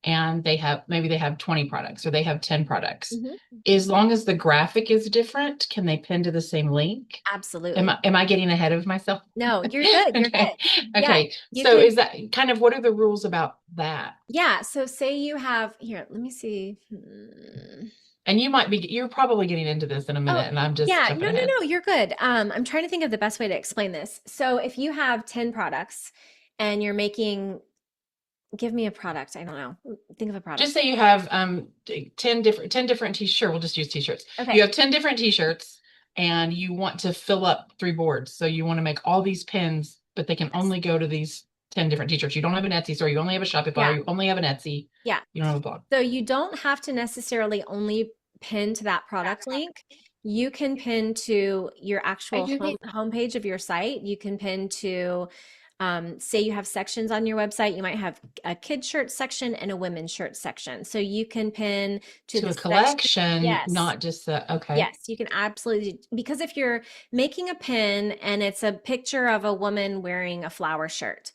and maybe they have 20 products or they have 10 products. Mm-hmm. As long as the graphic is different, can they pin to the same link? Absolutely. Am I getting ahead of myself? No, you're good. You're Okay. good. Okay. You So can- is that kind of, what are the rules about that? Yeah. So say you have here, let me see. And you're probably getting into this in a minute, and I'm just Yeah, jumping no, ahead. you're good. I'm trying to think of the best way to explain this. So if you have 10 products and you're making, give me a product. I don't know. Think of a product. Just say you have 10 different t-shirts. We'll just use t-shirts. Okay. You have 10 different t-shirts and you want to fill up 3 boards. So you want to make all these pins, but they can only go to these 10 different t-shirts. You don't have an Etsy store, you only have a Shopify, Yeah. you only have an Etsy. Yeah. You don't have a blog. So you don't have to necessarily only pin to that product link. You can pin to your actual homepage of your site. You can pin to, say you have sections on your website. You might have a kid shirt section and a women's shirt section. So you can pin to To the a collection, Yes. not just okay. Yes, you can absolutely, because if you're making a pin and it's a picture of a woman wearing a flower shirt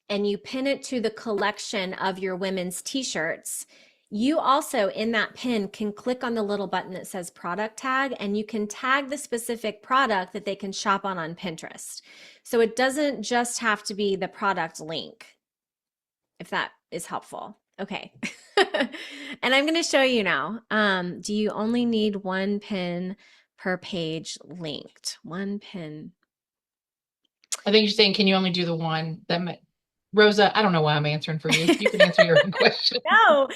and you pin it to the collection of your women's t-shirts, you also in that pin can click on the little button that says product tag and you can tag the specific product that they can shop on Pinterest. So it doesn't just have to be the product link, if that is helpful. Okay. And I'm going to show you now. Do you only need 1 pin per page linked? 1 pin. I think you're saying, can you only do the one that Rosa, I don't know why I'm answering for you. You can answer your own question. No.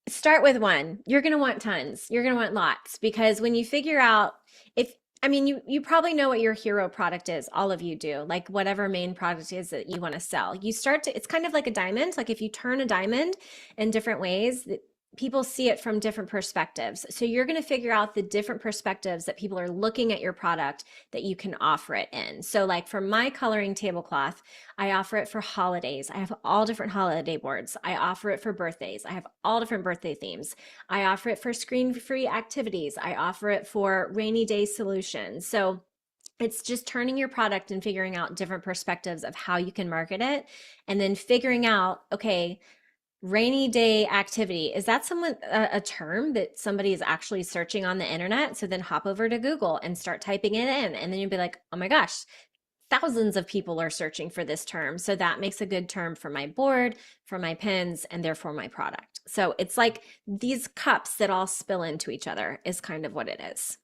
Start with 1. You're going to want tons. You're going to want lots because when you figure out you probably know what your hero product is. All of you do. Like whatever main product is that you want to sell. It's kind of like a diamond. Like if you turn a diamond in different ways, people see it from different perspectives. So you're going to figure out the different perspectives that people are looking at your product that you can offer it in. So like for my coloring tablecloth, I offer it for holidays. I have all different holiday boards. I offer it for birthdays. I have all different birthday themes. I offer it for screen-free activities. I offer it for rainy day solutions. So it's just turning your product and figuring out different perspectives of how you can market it and then figuring out, okay, rainy day activity, is that a term that somebody is actually searching on the internet? So then hop over to Google and start typing it in and then you'll be like, oh my gosh, thousands of people are searching for this term. So that makes a good term for my board, for my pins, and therefore my product. So it's like these cups that all spill into each other is kind of what it is.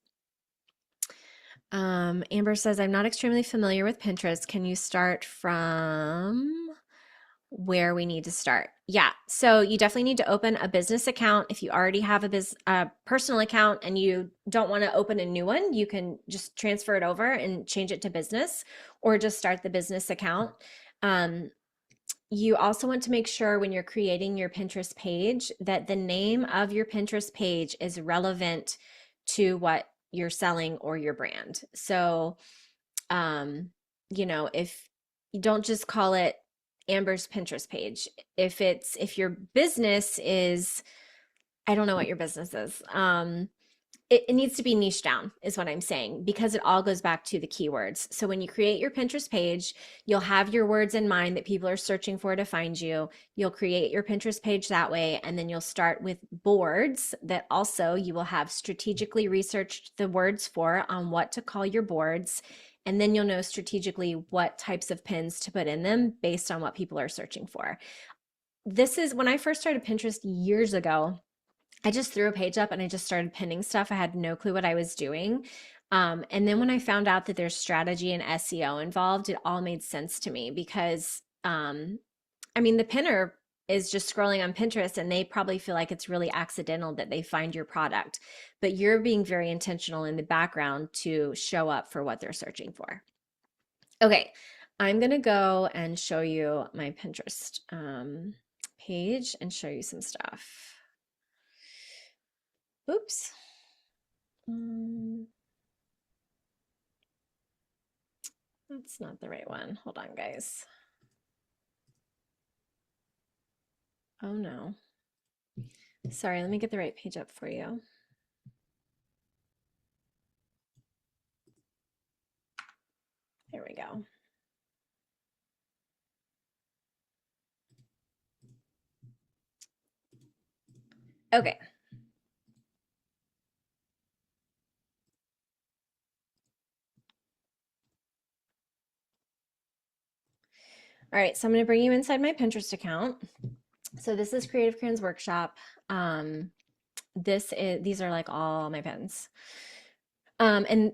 Amber says, I'm not extremely familiar with Pinterest. Can you start from where we need to start? Yeah, so you definitely need to open a business account. If you already have a personal account and you don't want to open a new one, you can just transfer it over and change it to business or just start the business account. You also want to make sure when you're creating your Pinterest page that the name of your Pinterest page is relevant to what you're selling or your brand. So, if you don't just call it Amber's Pinterest page. If your business is, I don't know what your business is. it needs to be niche down, is what I'm saying, because it all goes back to the keywords. So when you create your Pinterest page, you'll have your words in mind that people are searching for to find you. You'll create your Pinterest page that way, and then you'll start with boards that also you will have strategically researched the words for on what to call your boards. And then you'll know strategically what types of pins to put in them based on what people are searching for. This is when I first started Pinterest years ago. I just threw a page up and I just started pinning stuff. I had no clue what I was doing. And then when I found out that there's strategy and SEO involved, it all made sense to me because, I mean, the pinner is just scrolling on Pinterest and they probably feel like it's really accidental that they find your product, but you're being very intentional in the background to show up for what they're searching for. Okay, I'm gonna go and show you my Pinterest page and show you some stuff. Oops. That's not the right one. Hold on, guys. Oh no. Sorry, let me get the right page up for you. There we go. Okay. All right, so I'm going to bring you inside my Pinterest account. So this is Creative Crayons Workshop. These are like all my pins. And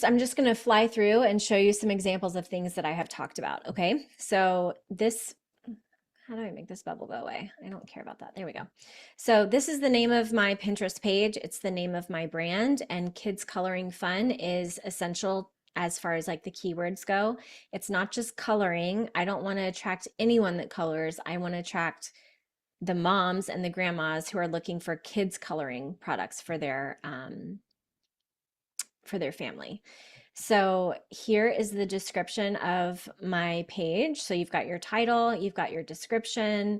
I'm just going to fly through and show you some examples of things that I have talked about. Okay, so how do I make this bubble go away? I don't care about that. There we go. So this is the name of my Pinterest page. It's the name of my brand, and Kids Coloring Fun is essential as far as like the keywords go. It's not just coloring. I don't want to attract anyone that colors. I want to attract the moms and the grandmas who are looking for kids coloring products for their family. So here is the description of my page. So you've got your title, you've got your description.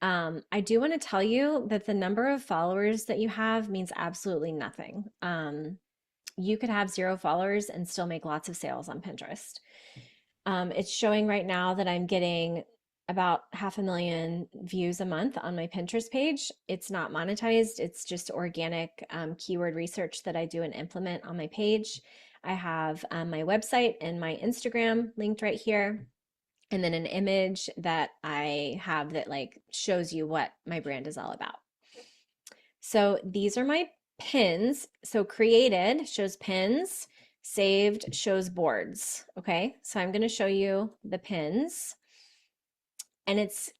I do want to tell you that the number of followers that you have means absolutely nothing. You could have 0 followers and still make lots of sales on Pinterest. It's showing right now that I'm getting about 500,000 views a month on my Pinterest page. It's not monetized. It's just organic keyword research that I do and implement on my page. I have my website and my Instagram linked right here, and then an image that I have that like shows you what my brand is all about. So these are my pins. So created shows pins, saved shows boards. Okay, so I'm going to show you the pins, and it's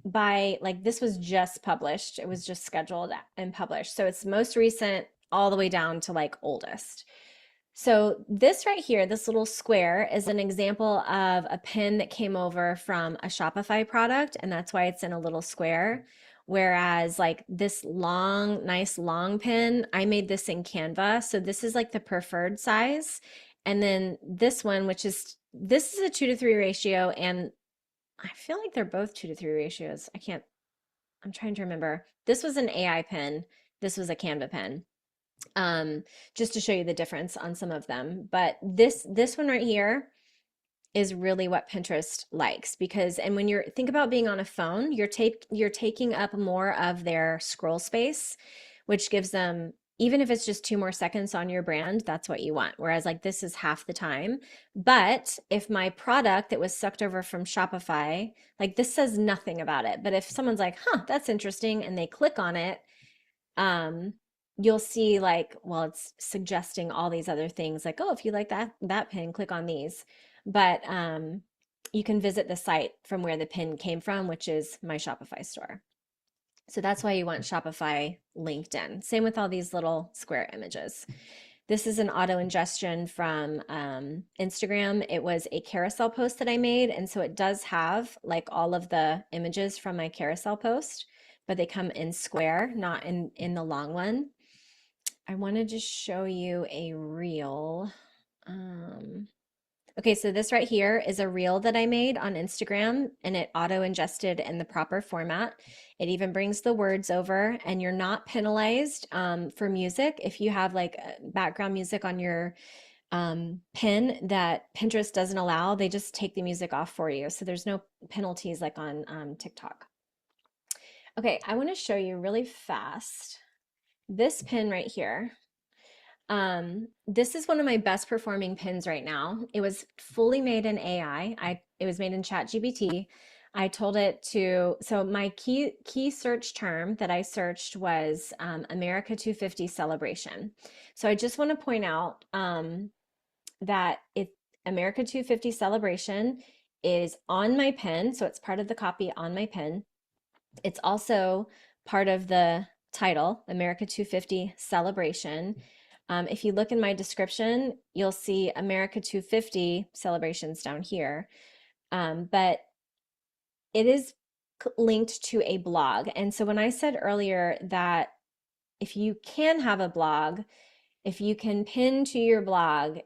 by like this was just published. It was just scheduled and published. So it's most recent all the way down to like oldest. So this right here, this little square is an example of a pin that came over from a Shopify product, and that's why it's in a little square. Whereas like this long, nice long pin, I made this in Canva. So this is like the preferred size. And then this one, this is a 2:3 ratio, and I feel like they're both 2:3 ratios. I'm trying to remember. This was an AI pen. This was a Canva pen. Just to show you the difference on some of them. But this one right here is really what Pinterest likes, because, and when think about being on a phone, you're taking up more of their scroll space, which gives them, even if it's just 2 more seconds on your brand, that's what you want. Whereas like this is half the time. But if my product that was sucked over from Shopify, like this says nothing about it. But if someone's like, huh, that's interesting, and they click on it, you'll see like, well, it's suggesting all these other things like, oh, if you like that pin, click on these. But you can visit the site from where the pin came from, which is my Shopify store. So that's why you want Shopify linked in. Same with all these little square images. This is an auto ingestion from Instagram. It was a carousel post that I made. And so it does have like all of the images from my carousel post, but they come in square, not in the long one. I wanted to show you a reel. Okay, so this right here is a reel that I made on Instagram and it auto ingested in the proper format. It even brings the words over, and you're not penalized for music. If you have like background music on your pin that Pinterest doesn't allow, they just take the music off for you. So there's no penalties like on TikTok. Okay, I want to show you really fast this pin right here. This is one of my best performing pins right now. It was fully made in AI. It was made in ChatGPT. I told it to, so my key search term that I searched was America 250 celebration. So I just want to point out that America 250 celebration is on my pin, so it's part of the copy on my pin. It's also part of the title, America 250 celebration. If you look in my description, you'll see America 250 celebrations down here. But it is linked to a blog. And so when I said earlier that if you can have a blog, if you can pin to your blog,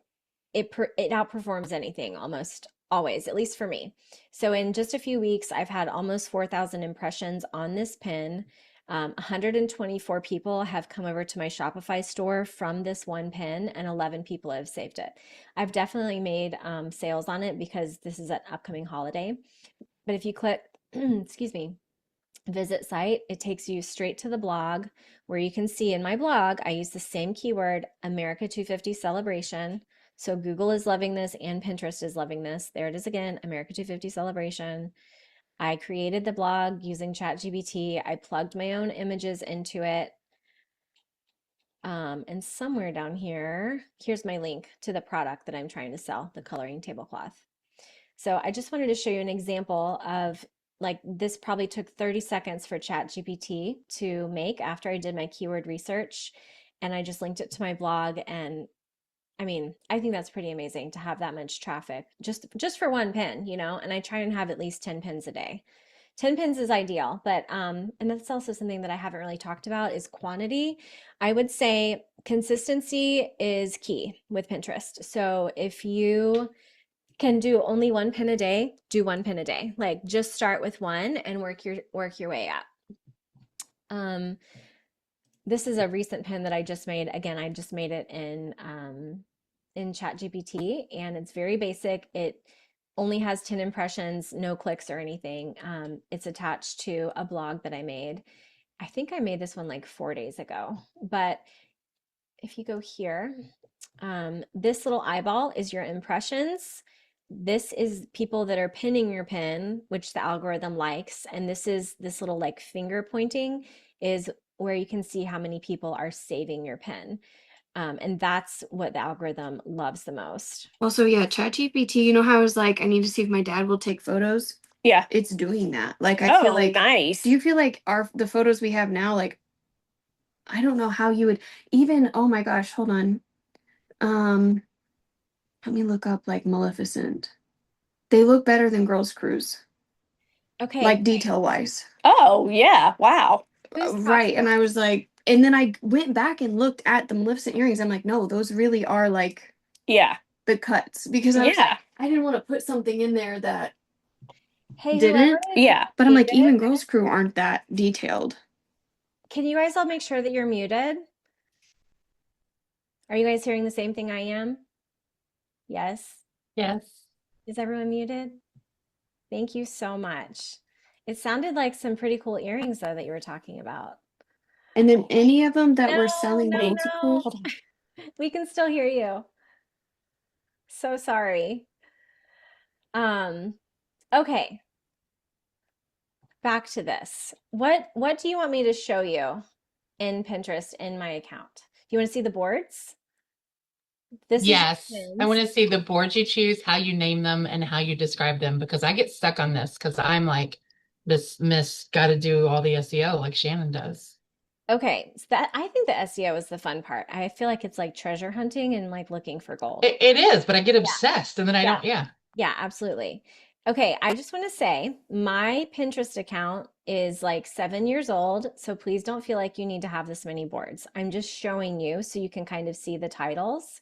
it outperforms anything almost always, at least for me. So in just a few weeks, I've had almost 4,000 impressions on this pin. 124 people have come over to my Shopify store from this one pin, and 11 people have saved it. I've definitely made sales on it because this is an upcoming holiday. But if you click, excuse me, visit site, it takes you straight to the blog where you can see in my blog, I use the same keyword, America 250 celebration. So Google is loving this and Pinterest is loving this. There it is again, America 250 celebration. I created the blog using ChatGPT. I plugged my own images into it. And somewhere down here, here's my link to the product that I'm trying to sell, the coloring tablecloth. So I just wanted to show you an example of like this probably took 30 seconds for ChatGPT to make after I did my keyword research. And I just linked it to my blog, and I mean, I think that's pretty amazing to have that much traffic just for one pin, you know, and I try and have at least 10 pins a day. 10 pins is ideal, but and that's also something that I haven't really talked about is quantity. I would say consistency is key with Pinterest. So if you can do only one pin a day, do one pin a day. Like just start with one and work your way up. This is a recent pin that I just made. Again, I just made it in ChatGPT, and it's very basic. It only has 10 impressions, no clicks or anything. It's attached to a blog that I made. I think I made this one like 4 days ago. But if you go here, this little eyeball is your impressions. This is people that are pinning your pin, which the algorithm likes. And this little like finger pointing is where you can see how many people are saving your pin. And that's what the algorithm loves the most. Also, yeah, ChatGPT, you know how I was like, I need to see if my dad will take photos? Yeah. It's doing that. Like, I feel Oh, like, nice. do you feel like the photos we have now, like, I don't know how you would even, oh my gosh, hold on. Let me look up like Maleficent. They look better than Girls Cruise, Okay. like detail wise. Oh, yeah. Wow. Who's Right. And I was like, and then I went back and looked at the Maleficent earrings. I'm like, no, those really are like Yeah. the cuts, because I was Yeah. like, I didn't want to put something in there that Hey, didn't. whoever is Yeah. But I'm like, muted, even Girls Crew aren't that detailed. can you guys all make sure that you're muted? Are you guys hearing the same thing I am? Yes. Yes. Is everyone muted? Thank you so much. It sounded like some pretty cool earrings though that you were talking about. And then any of them that were No, selling no, multiple. no. We can still hear you. So sorry. Okay. Back to this. What do you want me to show you in Pinterest in my account? Do you want to see the boards? This Yes. is I your want pins. to see the boards you choose, how you name them, and how you describe them, because I get stuck on this because I'm like this miss got to do all the SEO like Shannon does. Okay, so that I think the SEO is the fun part. I feel like it's like treasure hunting and like looking for gold. It is, but I get obsessed and then I Yeah. don't, yeah. Yeah, absolutely. Okay, I just want to say my Pinterest account is like 7 years old, so please don't feel like you need to have this many boards. I'm just showing you so you can kind of see the titles.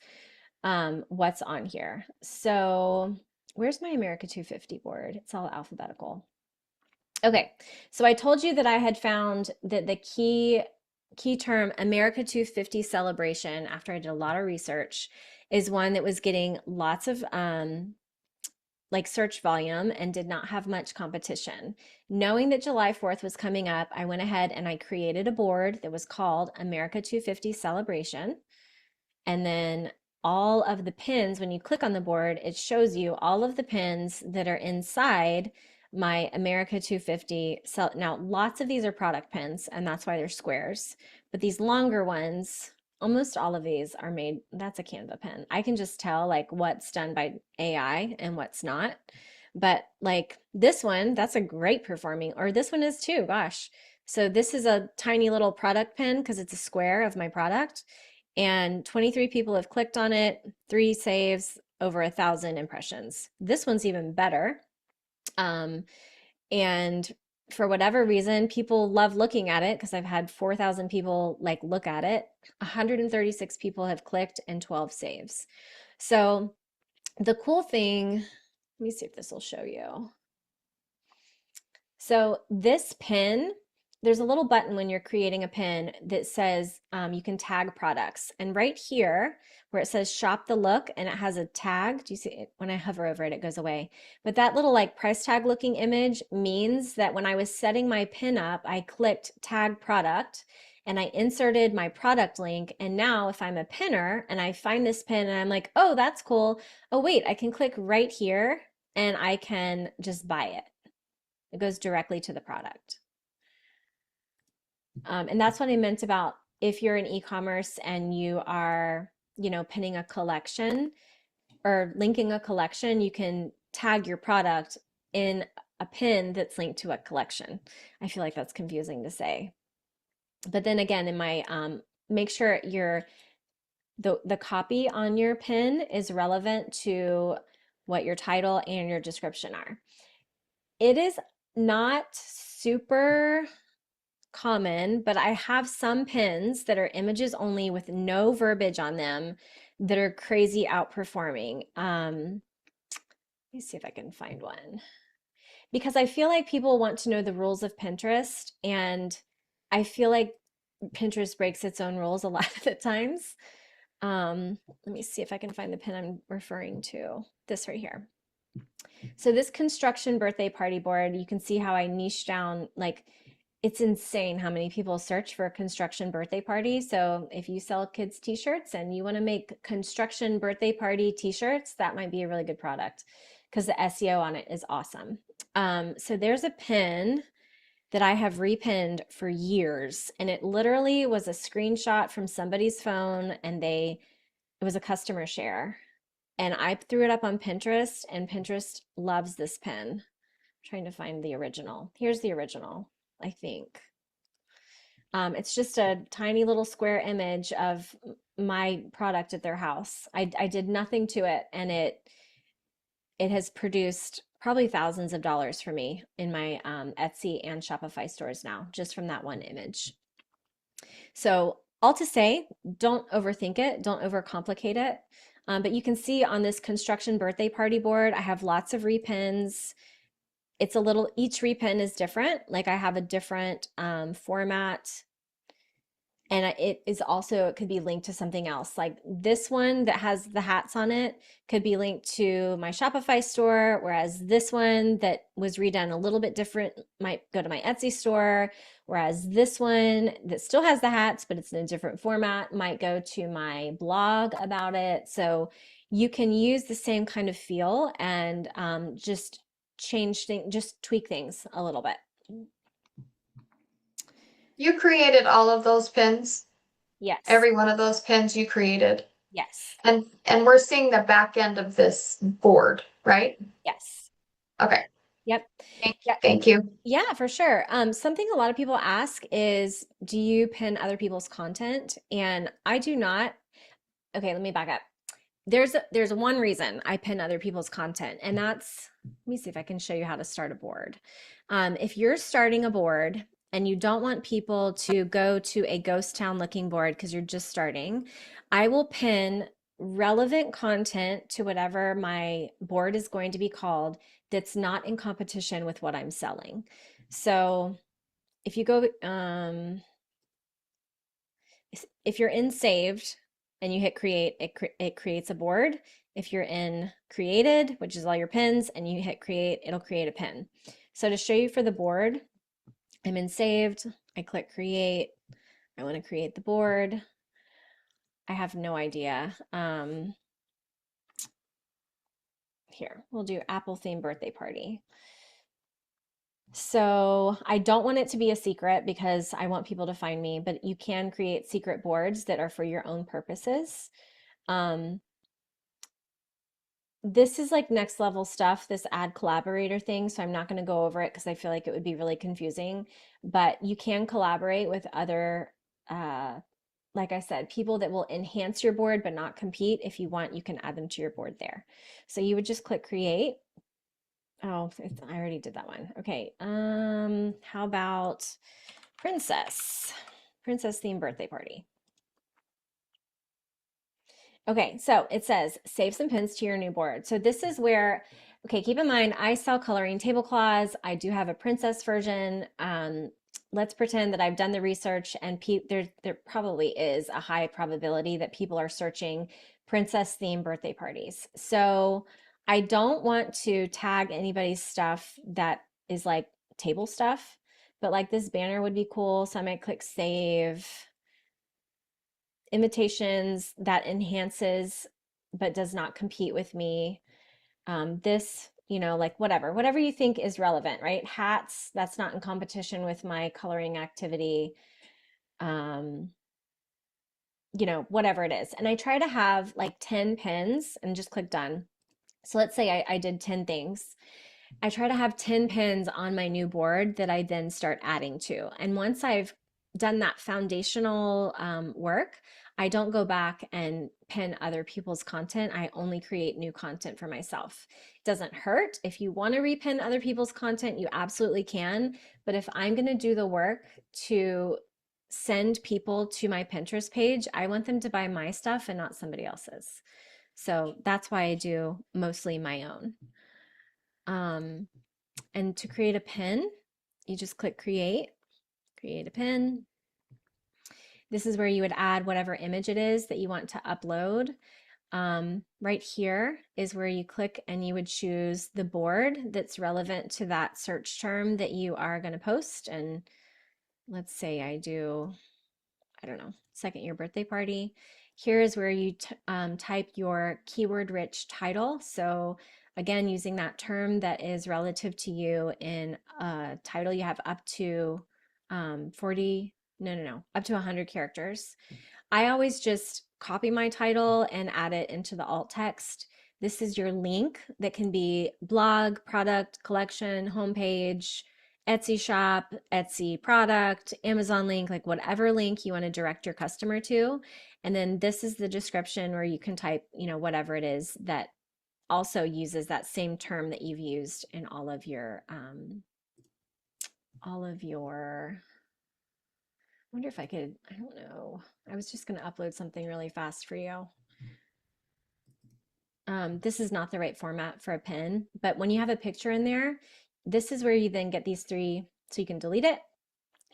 what's on here. So where's my America 250 board? It's all alphabetical. Okay, so I told you that I had found that the key term America 250 celebration, after I did a lot of research, is one that was getting lots of like search volume and did not have much competition. Knowing that July 4th was coming up, I went ahead and I created a board that was called America 250 Celebration. And then all of the pins, when you click on the board, it shows you all of the pins that are inside my America 250. So now lots of these are product pins, and that's why they're squares. But these longer ones, almost all of these are made, that's a Canva pin. I can just tell like what's done by AI and what's not. But like this one, that's a great performing, or this one is too, gosh. So this is a tiny little product pin because it's a square of my product. And 23 people have clicked on it, 3 saves, over 1,000 impressions. This one's even better. And for whatever reason, people love looking at it because I've had 4,000 people like look at it. 136 people have clicked and 12 saves. So the cool thing, let me see if this will show you. So this pin, there's a little button when you're creating a pin that says you can tag products. And right here where it says shop the look and it has a tag, do you see it? When I hover over it, it goes away. But that little like price tag looking image means that when I was setting my pin up, I clicked tag product and I inserted my product link. And now if I'm a pinner and I find this pin and I'm like, oh, that's cool. Oh, wait, I can click right here and I can just buy it. It goes directly to the product. And that's what I meant about if you're in e-commerce and you are, pinning a collection or linking a collection, you can tag your product in a pin that's linked to a collection. I feel like that's confusing to say. But then again, in my make sure the copy on your pin is relevant to what your title and your description are. It is not super common, but I have some pins that are images only with no verbiage on them that are crazy outperforming. Let me see if I can find one. Because I feel like people want to know the rules of Pinterest, and I feel like Pinterest breaks its own rules a lot of the times. Let me see if I can find the pin I'm referring to. This right here. So this construction birthday party board, you can see how I niche down, like it's insane how many people search for a construction birthday party. So if you sell kids t-shirts and you want to make construction birthday party t-shirts, that might be a really good product because the SEO on it is awesome. So there's a pin that I have repinned for years, and it literally was a screenshot from somebody's phone, and it was a customer share. And I threw it up on Pinterest, and Pinterest loves this pin. I'm trying to find the original. Here's the original, I think. It's just a tiny little square image of my product at their house. I did nothing to it, and it has produced probably thousands of dollars for me in my Etsy and Shopify stores now, just from that one image. So all to say, don't overthink it, don't overcomplicate it. But you can see on this construction birthday party board, I have lots of repins. It's a little, each repin is different. Like I have a different format. And it is also, it could be linked to something else. Like this one that has the hats on it could be linked to my Shopify store, whereas this one that was redone a little bit different might go to my Etsy store, whereas this one that still has the hats, but it's in a different format, might go to my blog about it. So you can use the same kind of feel and just change things, just tweak things a little bit. You created all of those pins? Yes. Every one of those pins you created? Yes. And we're seeing the back end of this board, right? Yes. Okay. Yep. Thank you. Yeah, for sure. Something a lot of people ask is, do you pin other people's content? And I do not. Okay, let me back up. There's one reason I pin other people's content, and that's, let me see if I can show you how to start a board. If you're starting a board and you don't want people to go to a ghost town looking board because you're just starting, I will pin relevant content to whatever my board is going to be called that's not in competition with what I'm selling. So if you go, if you're in saved and you hit create, it creates a board. If you're in created, which is all your pins, and you hit create, it'll create a pin. So to show you for the board, I'm in saved, I click create, I want to create the board. I have no idea. Here, we'll do Apple theme birthday party. So I don't want it to be a secret because I want people to find me, but you can create secret boards that are for your own purposes. This is like next level stuff, this add collaborator thing. So I'm not going to go over it because I feel like it would be really confusing, but you can collaborate with other, like I said, people that will enhance your board but not compete. If you want, you can add them to your board there. So you would just click create. Oh, I already did that one. Okay. How about princess theme birthday party? Okay, so it says save some pins to your new board. So this is where, okay, keep in mind, I sell coloring tablecloths. I do have a princess version. Let's pretend that I've done the research and there probably is a high probability that people are searching princess theme birthday parties. So I don't want to tag anybody's stuff that is like table stuff, but like this banner would be cool. So I might click save. Invitations that enhances but does not compete with me. This, like whatever you think is relevant, right? Hats, that's not in competition with my coloring activity. Whatever it is. And I try to have like 10 pins and just click done. So let's say I did 10 things. I try to have 10 pins on my new board that I then start adding to. And once I've done that foundational work, I don't go back and pin other people's content. I only create new content for myself. It doesn't hurt. If you want to repin other people's content, you absolutely can. But if I'm going to do the work to send people to my Pinterest page, I want them to buy my stuff and not somebody else's. So that's why I do mostly my own. And to create a pin, you just click create a pin. This is where you would add whatever image it is that you want to upload. Right here is where you click and you would choose the board that's relevant to that search term that you are going to post. And let's say I don't know, second year birthday party. Here is where you type your keyword rich title. So again, using that term that is relative to you in a title, you have up to 100 characters. I always just copy my title and add it into the alt text. This is your link that can be blog, product, collection, homepage, Etsy shop, Etsy product, Amazon link, like whatever link you want to direct your customer to. And then this is the description where you can type, whatever it is that also uses that same term that you've used in all of your, I wonder if I could, I don't know. I was just going to upload something really fast for you. This is not the right format for a pin, but when you have a picture in there, this is where you then get these three, so you can delete it.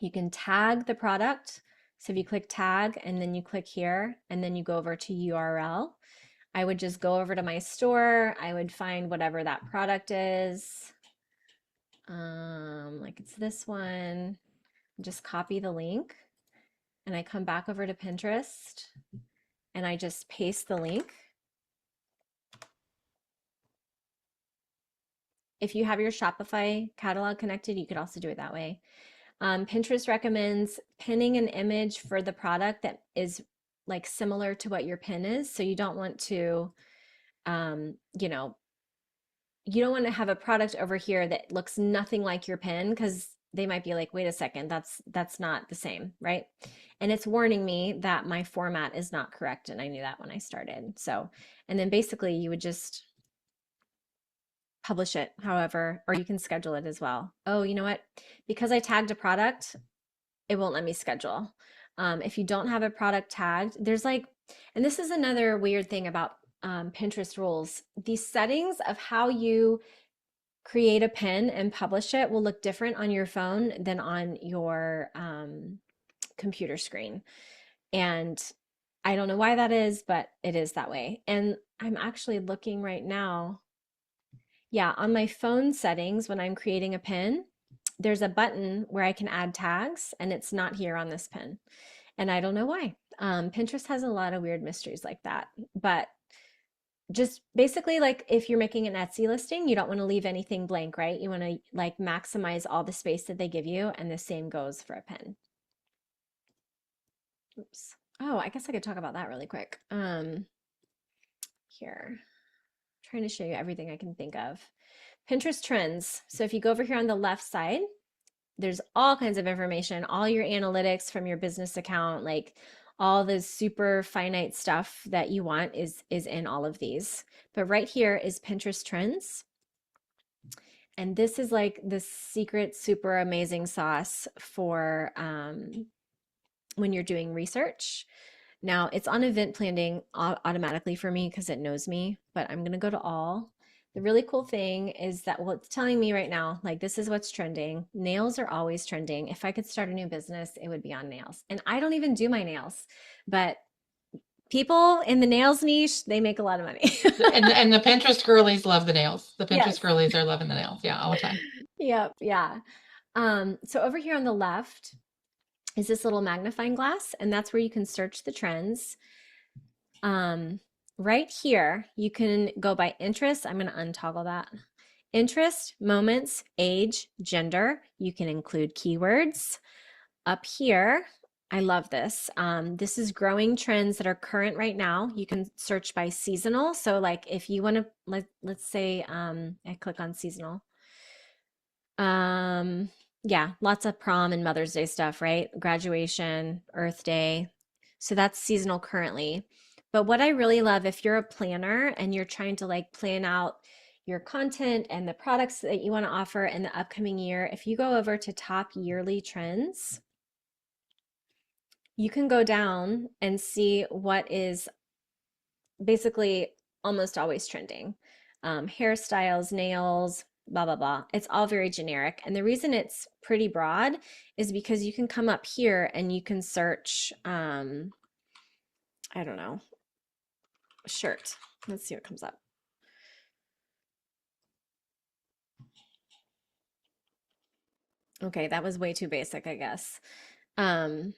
You can tag the product. So if you click tag and then you click here and then you go over to URL, I would just go over to my store. I would find whatever that product is. Like it's this one. Just copy the link and I come back over to Pinterest and I just paste the link. If you have your Shopify catalog connected, you could also do it that way. Pinterest recommends pinning an image for the product that is like similar to what your pin is. So you don't want to, you don't want to have a product over here that looks nothing like your pin because they might be like, wait a second, that's not the same, right? And it's warning me that my format is not correct. And I knew that when I started. So, and then basically you would just publish it, however, or you can schedule it as well. Oh, you know what? Because I tagged a product, it won't let me schedule. If you don't have a product tagged, there's like And this is another weird thing about Pinterest rules. The settings of how you create a pin and publish it will look different on your phone than on your computer screen. And I don't know why that is, but it is that way. And I'm actually looking right now. Yeah, on my phone settings, when I'm creating a pin, there's a button where I can add tags, and it's not here on this pin. And I don't know why. Pinterest has a lot of weird mysteries like that. But just basically, like if you're making an Etsy listing, you don't want to leave anything blank, right? You want to like maximize all the space that they give you, and the same goes for a pin. Oops. Oh, I guess I could talk about that really quick. Here, trying to show you everything I can think of. Pinterest trends. So if you go over here on the left side, there's all kinds of information, all your analytics from your business account, like all the super finite stuff that you want is in all of these. But right here is Pinterest trends. And this is like the secret super amazing sauce for when you're doing research. Now it's on event planning automatically for me because it knows me, but I'm gonna go to all. The really cool thing is that, well, it's telling me right now, like this is what's trending. Nails are always trending. If I could start a new business, it would be on nails. And I don't even do my nails, but people in the nails niche, they make a lot of money. And the Pinterest girlies love the nails. The Pinterest Yes. girlies are loving the nails. Yeah, all the time. Yep, yeah. So over here on the left is this little magnifying glass, and that's where you can search the trends. Right here, you can go by interest. I'm going to untoggle that. Interest, moments, age, gender. You can include keywords. Up here, I love this. This is growing trends that are current right now. You can search by seasonal. So like if you want to, let's say I click on seasonal. Yeah, lots of prom and Mother's Day stuff, right? Graduation, Earth Day. So that's seasonal currently. But what I really love, if you're a planner and you're trying to like plan out your content and the products that you want to offer in the upcoming year, if you go over to top yearly trends, you can go down and see what is basically almost always trending. Hairstyles, nails, blah, blah, blah. It's all very generic. And the reason it's pretty broad is because you can come up here and you can search, I don't know, shirt. Let's see what comes up. Okay, that was way too basic, I guess. But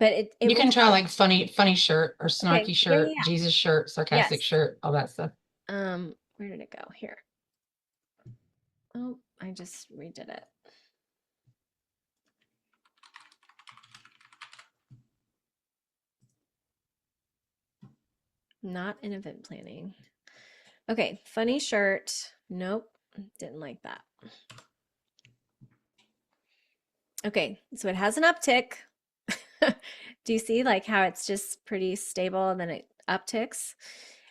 it You will can try tell- like funny shirt or snarky Okay, yeah, shirt, yeah, yeah. Jesus shirt, sarcastic Yes. shirt, all that stuff. Where did it go? Here. Oh, I just redid it. Not in event planning. Okay, funny shirt. Nope, didn't like that. Okay, so it has an uptick. Do you see like how it's just pretty stable and then it upticks?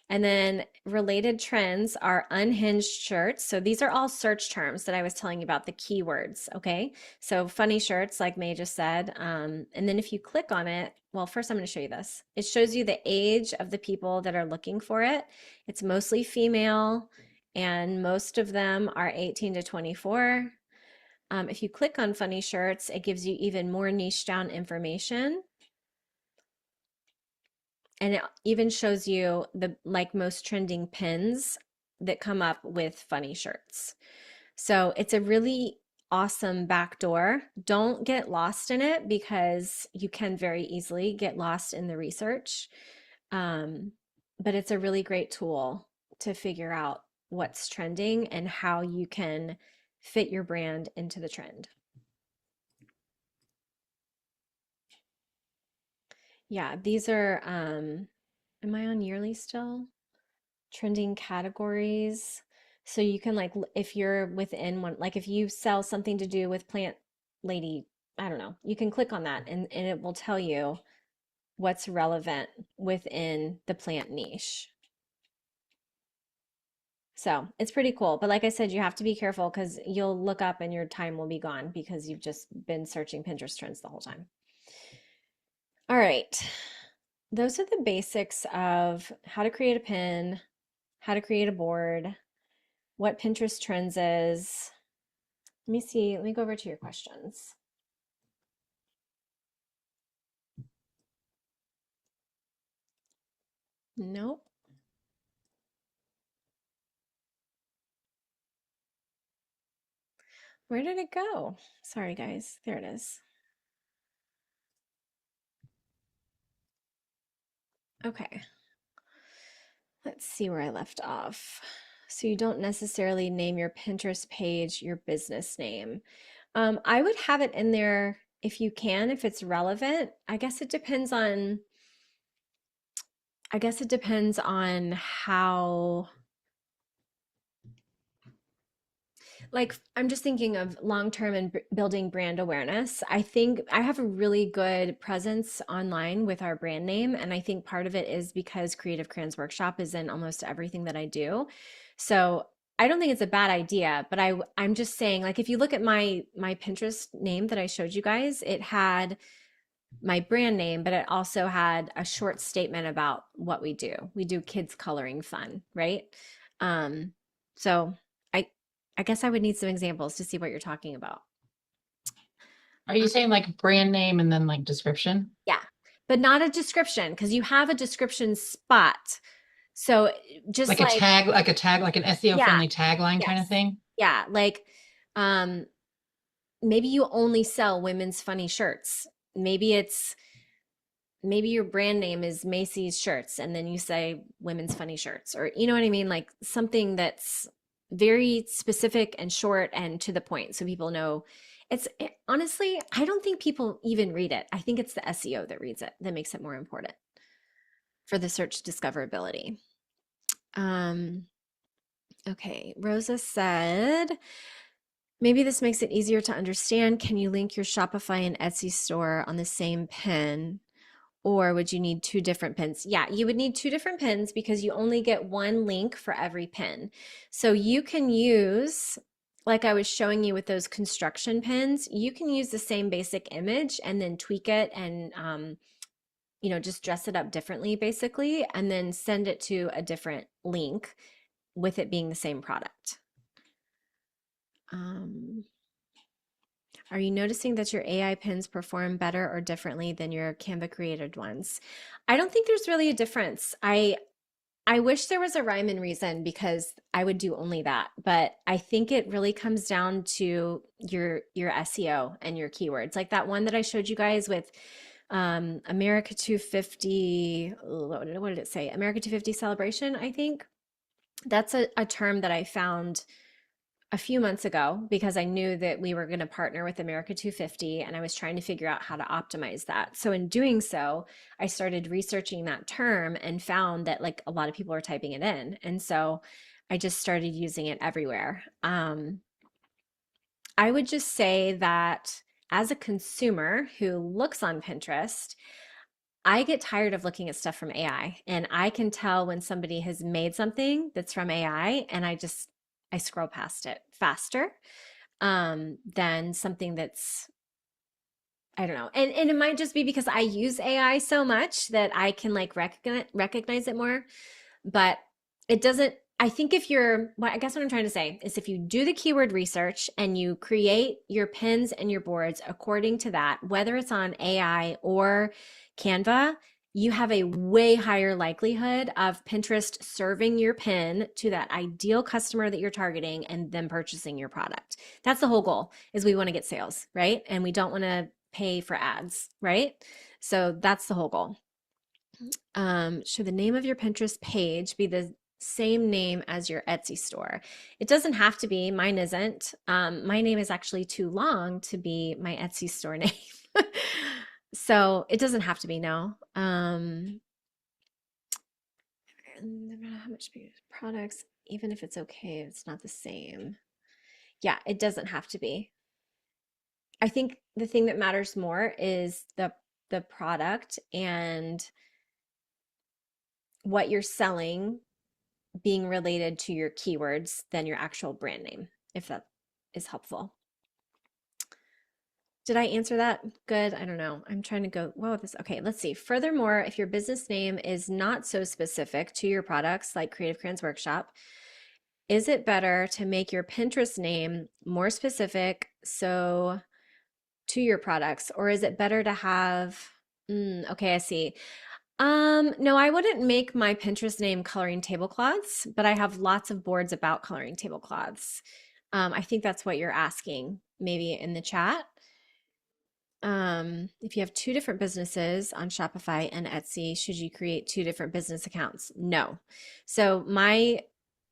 And then related trends are unhinged shirts. So these are all search terms that I was telling you about, the keywords, okay? So funny shirts, like May just said. And then if you click on it, well, first I'm going to show you this. It shows you the age of the people that are looking for it. It's mostly female, and most of them are 18 to 24. If you click on funny shirts, it gives you even more niche down information. And it even shows you the like most trending pins that come up with funny shirts. So it's a really awesome backdoor. Don't get lost in it because you can very easily get lost in the research. But it's a really great tool to figure out what's trending and how you can fit your brand into the trend. Yeah, these are, am I on yearly still? Trending categories. So you can like, if you're within one, like if you sell something to do with plant lady, I don't know, you can click on that and it will tell you what's relevant within the plant niche. So it's pretty cool. But like I said, you have to be careful because you'll look up and your time will be gone because you've just been searching Pinterest trends the whole time. All right. those are the basics of how to create a pin, how to create a board, what Pinterest trends is. Let me see. Let me go over to your questions. Nope. Where did it go? Sorry, guys. There it is. Okay. Let's see where I left off. So you don't necessarily name your Pinterest page your business name. I would have it in there if you can, if it's relevant. I guess it depends on how, like, I'm just thinking of long-term and building brand awareness. I think I have a really good presence online with our brand name, and I think part of it is because Creative Crayons Workshop is in almost everything that I do. So I don't think it's a bad idea, but I'm just saying, like, if you look at my Pinterest name that I showed you guys, it had my brand name, but it also had a short statement about what we do. We do kids coloring fun, right? Um, so I I guess I would need some examples to see what you're talking about. Are you saying like brand name and then like description? Yeah, but not a description because you have a description spot. So just like, Like a tag, like an SEO yeah, friendly tagline kind of yes, thing? yeah, like um maybe you only sell women's funny shirts. Maybe it's maybe your brand name is Macy's shirts and then you say women's funny shirts, or you know what I mean, like something that's very specific and short and to the point so people know. Honestly, I don't think people even read it. I think it's the SEO that reads it that makes it more important for the search discoverability. um okay, Rosa said, maybe this makes it easier to understand. Can you link your Shopify and Etsy store on the same pin? Or would you need two different pins? Yeah, you would need two different pins because you only get one link for every pin. So you can use, like I was showing you with those construction pins, you can use the same basic image and then tweak it and, just dress it up differently basically, and then send it to a different link with it being the same product. Um, Are you noticing that your AI pins perform better or differently than your Canva created ones? I don't think there's really a difference. I wish there was a rhyme and reason because I would do only that, but I think it really comes down to your SEO and your keywords. Like that one that I showed you guys with America 250, what did it say? America 250 celebration, I think. That's a term that I found a few months ago because I knew that we were going to partner with America 250 and I was trying to figure out how to optimize that. So in doing so, I started researching that term and found that like a lot of people are typing it in. And so I just started using it everywhere. I would just say that as a consumer who looks on Pinterest, I get tired of looking at stuff from AI, and I can tell when somebody has made something that's from AI and I scroll past it faster than something that's, I don't know. And it might just be because I use AI so much that I can like recognize it more, but it doesn't. I think if you're, well, I guess what I'm trying to say is if you do the keyword research and you create your pins and your boards according to that, whether it's on AI or Canva, you have a way higher likelihood of Pinterest serving your pin to that ideal customer that you're targeting and them purchasing your product. That's the whole goal, is we want to get sales, right? And we don't want to pay for ads, right? So that's the whole goal. Should the name of your Pinterest page be the same name as your Etsy store? It doesn't have to be. Mine isn't. My name is actually too long to be my Etsy store name. So it doesn't have to be, no. No matter how much products, even if it's okay, it's not the same. Yeah, it doesn't have to be. I think the thing that matters more is the product and what you're selling being related to your keywords than your actual brand name, if that is helpful. Did I answer that good? I don't know. I'm trying to go, whoa, this, okay, let's see. Furthermore, if your business name is not so specific to your products, like Creative Crayons Workshop, is it better to make your Pinterest name more specific so to your products, or is it better to have, okay, I see. No, I wouldn't make my Pinterest name coloring tablecloths, but I have lots of boards about coloring tablecloths. I think that's what you're asking, maybe in the chat. If you have two different businesses on Shopify and Etsy, should you create two different business accounts? No. So my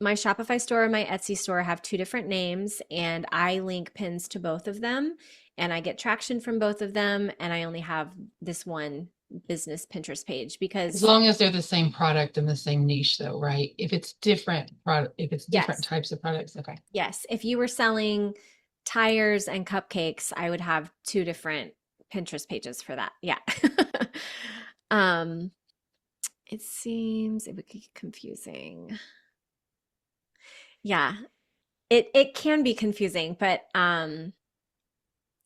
Shopify store and my Etsy store have two different names, and I link pins to both of them, and I get traction from both of them, and I only have this one business Pinterest page As because long as they're the same product and the same niche though, right? If it's different product, if it's different yes, types of products, okay. yes, if you were selling tires and cupcakes, I would have two different Pinterest pages for that. Yeah. Um, it seems it would be confusing. Yeah, it can be confusing, but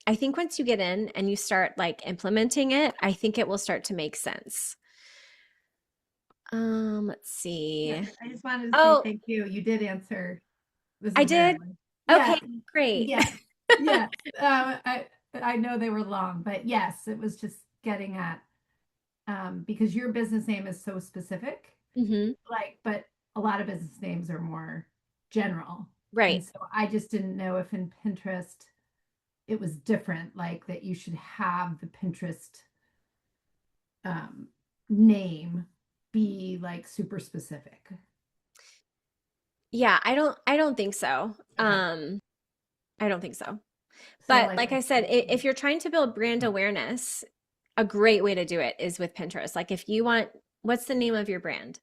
I think once you get in and you start like implementing it, I think it will start to make sense. Let's see. Yeah, I just wanted to say Oh, thank you. You did answer. This I is did? Marilyn. Okay, Yeah, great. yeah, yeah. I know they were long, but yes, it was just getting at because your business name is so specific, Hmm. like, but a lot of business names are more general. And Right. so I just didn't know if in Pinterest it was different, like that you should have the Pinterest um, name be like super specific. Yeah, I don't think so. Okay. I don't think so. So But like I said, if you're trying to build brand awareness, a great way to do it is with Pinterest. Like if you want, what's the name of your brand?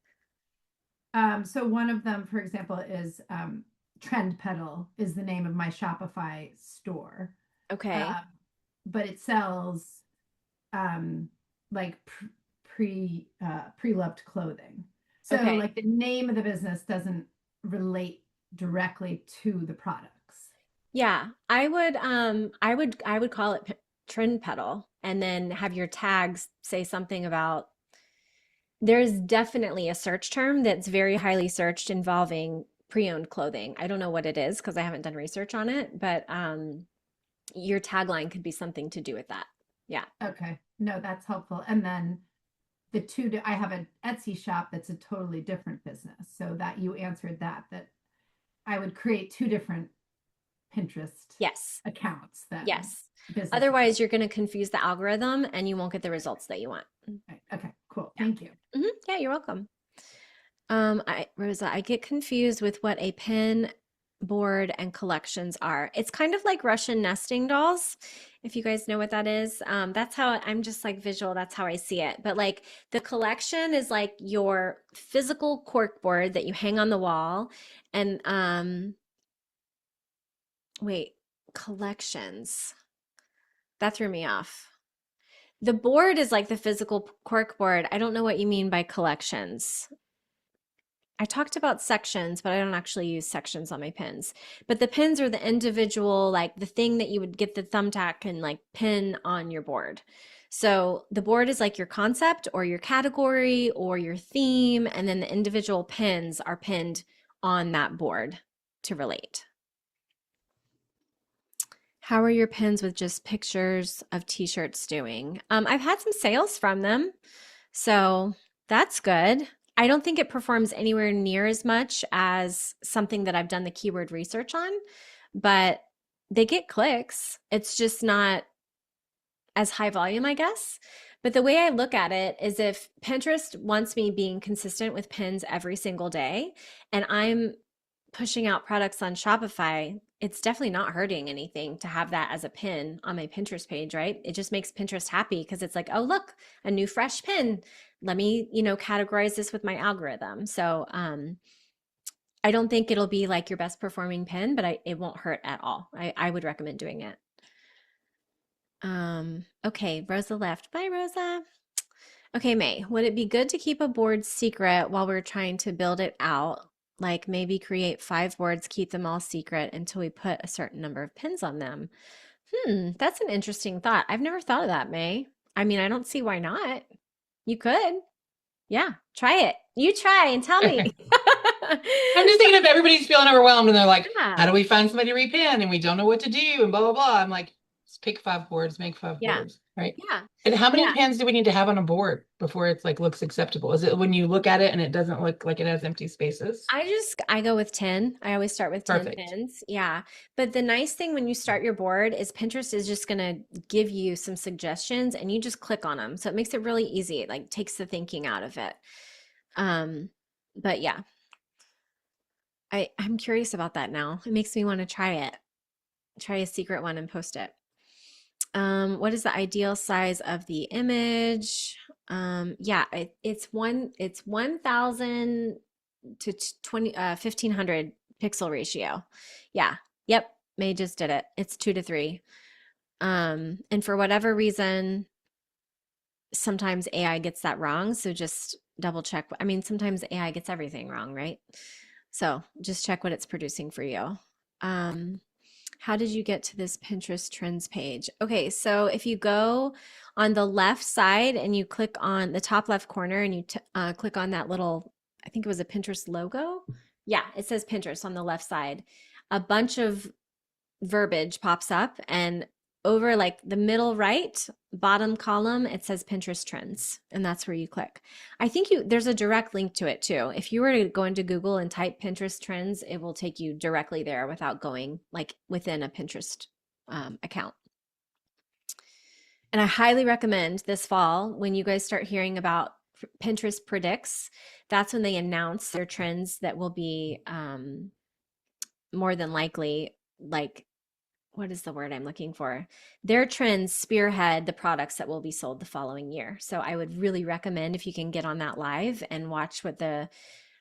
So one of them, for example, is Trend Pedal is the name of my Shopify store. Okay. But it sells like pre-loved clothing. So Okay. like the name of the business doesn't relate directly to the products. Yeah, I would call it Trend Pedal and then have your tags say something about there's definitely a search term that's very highly searched involving pre-owned clothing. I don't know what it is because I haven't done research on it, but your tagline could be something to do with that. Yeah. Okay. No, that's helpful. And then I have an Etsy shop that's a totally different business. So that you answered that I would create two different Pinterest Yes. accounts then. Yes. Business Otherwise, you're going to confuse the algorithm and you won't get the results that you want. accounts. Okay, cool. Thank you. Yeah, you're welcome. Rosa, I get confused with what a pin board and collections are. It's kind of like Russian nesting dolls, if you guys know what that is. That's how I'm just like visual, that's how I see it. But like the collection is like your physical cork board that you hang on the wall. And wait, collections. That threw me off. The board is like the physical cork board. I don't know what you mean by collections. I talked about sections, but I don't actually use sections on my pins. But the pins are the individual, like the thing that you would get the thumbtack and like pin on your board. So the board is like your concept or your category or your theme, and then the individual pins are pinned on that board to relate. How are your pins with just pictures of t-shirts doing? I've had some sales from them, so that's good. I don't think it performs anywhere near as much as something that I've done the keyword research on, but they get clicks. It's just not as high volume, I guess. But the way I look at it is if Pinterest wants me being consistent with pins every single day, and I'm pushing out products on Shopify, it's definitely not hurting anything to have that as a pin on my Pinterest page, right? It just makes Pinterest happy because it's like, oh, look, a new fresh pin. Let me, categorize this with my algorithm. So I don't think it'll be like your best performing pin, but it won't hurt at all. I would recommend doing it. Okay, Rosa left. Bye, Rosa. Okay, May, would it be good to keep a board secret while we're trying to build it out? Like maybe create 5 boards, keep them all secret until we put a certain number of pins on them. That's an interesting thought. I've never thought of that, May. I mean, I don't see why not. You could. Yeah, try it. You try and tell me. I'm just thinking if everybody's feeling overwhelmed and they're like, Yeah. how do we find somebody to repin and we don't know what to do and blah, blah, blah. I'm like, just pick 5 boards, make 5 Yeah. boards, right? Yeah. And how many Yeah. pins do we need to have on a board before it's like looks acceptable? Is it when you look at it and it doesn't look like it has empty spaces? I go with 10. I always start with 10 Perfect. pins. Yeah. But the nice thing when you start your board is Pinterest is just going to give you some suggestions and you just click on them. So it makes it really easy. It like takes the thinking out of it. But yeah. I'm curious about that now. It makes me want to try it. Try a secret one and post it. What is the ideal size of the image? Yeah, it's 1,000 to 1,500 pixel ratio. Yeah. Yep. May just did it. It's 2 to 3. And for whatever reason, sometimes AI gets that wrong. So just double check. I mean, sometimes AI gets everything wrong, right? So just check what it's producing for you. How did you get to this Pinterest trends page? Okay, so if you go on the left side and you click on the top left corner and you click on that little, I think it was a Pinterest logo. Yeah, it says Pinterest on the left side. A bunch of verbiage pops up, and over like the middle right bottom column, it says Pinterest trends, and that's where you click. I think there's a direct link to it too. If you were to go into Google and type Pinterest trends, it will take you directly there without going like within a Pinterest account. And I highly recommend this fall when you guys start hearing about Pinterest predicts, that's when they announce their trends that will be more than likely, like, what is the word I'm looking for? Their trends spearhead the products that will be sold the following year. So I would really recommend if you can get on that live and watch what the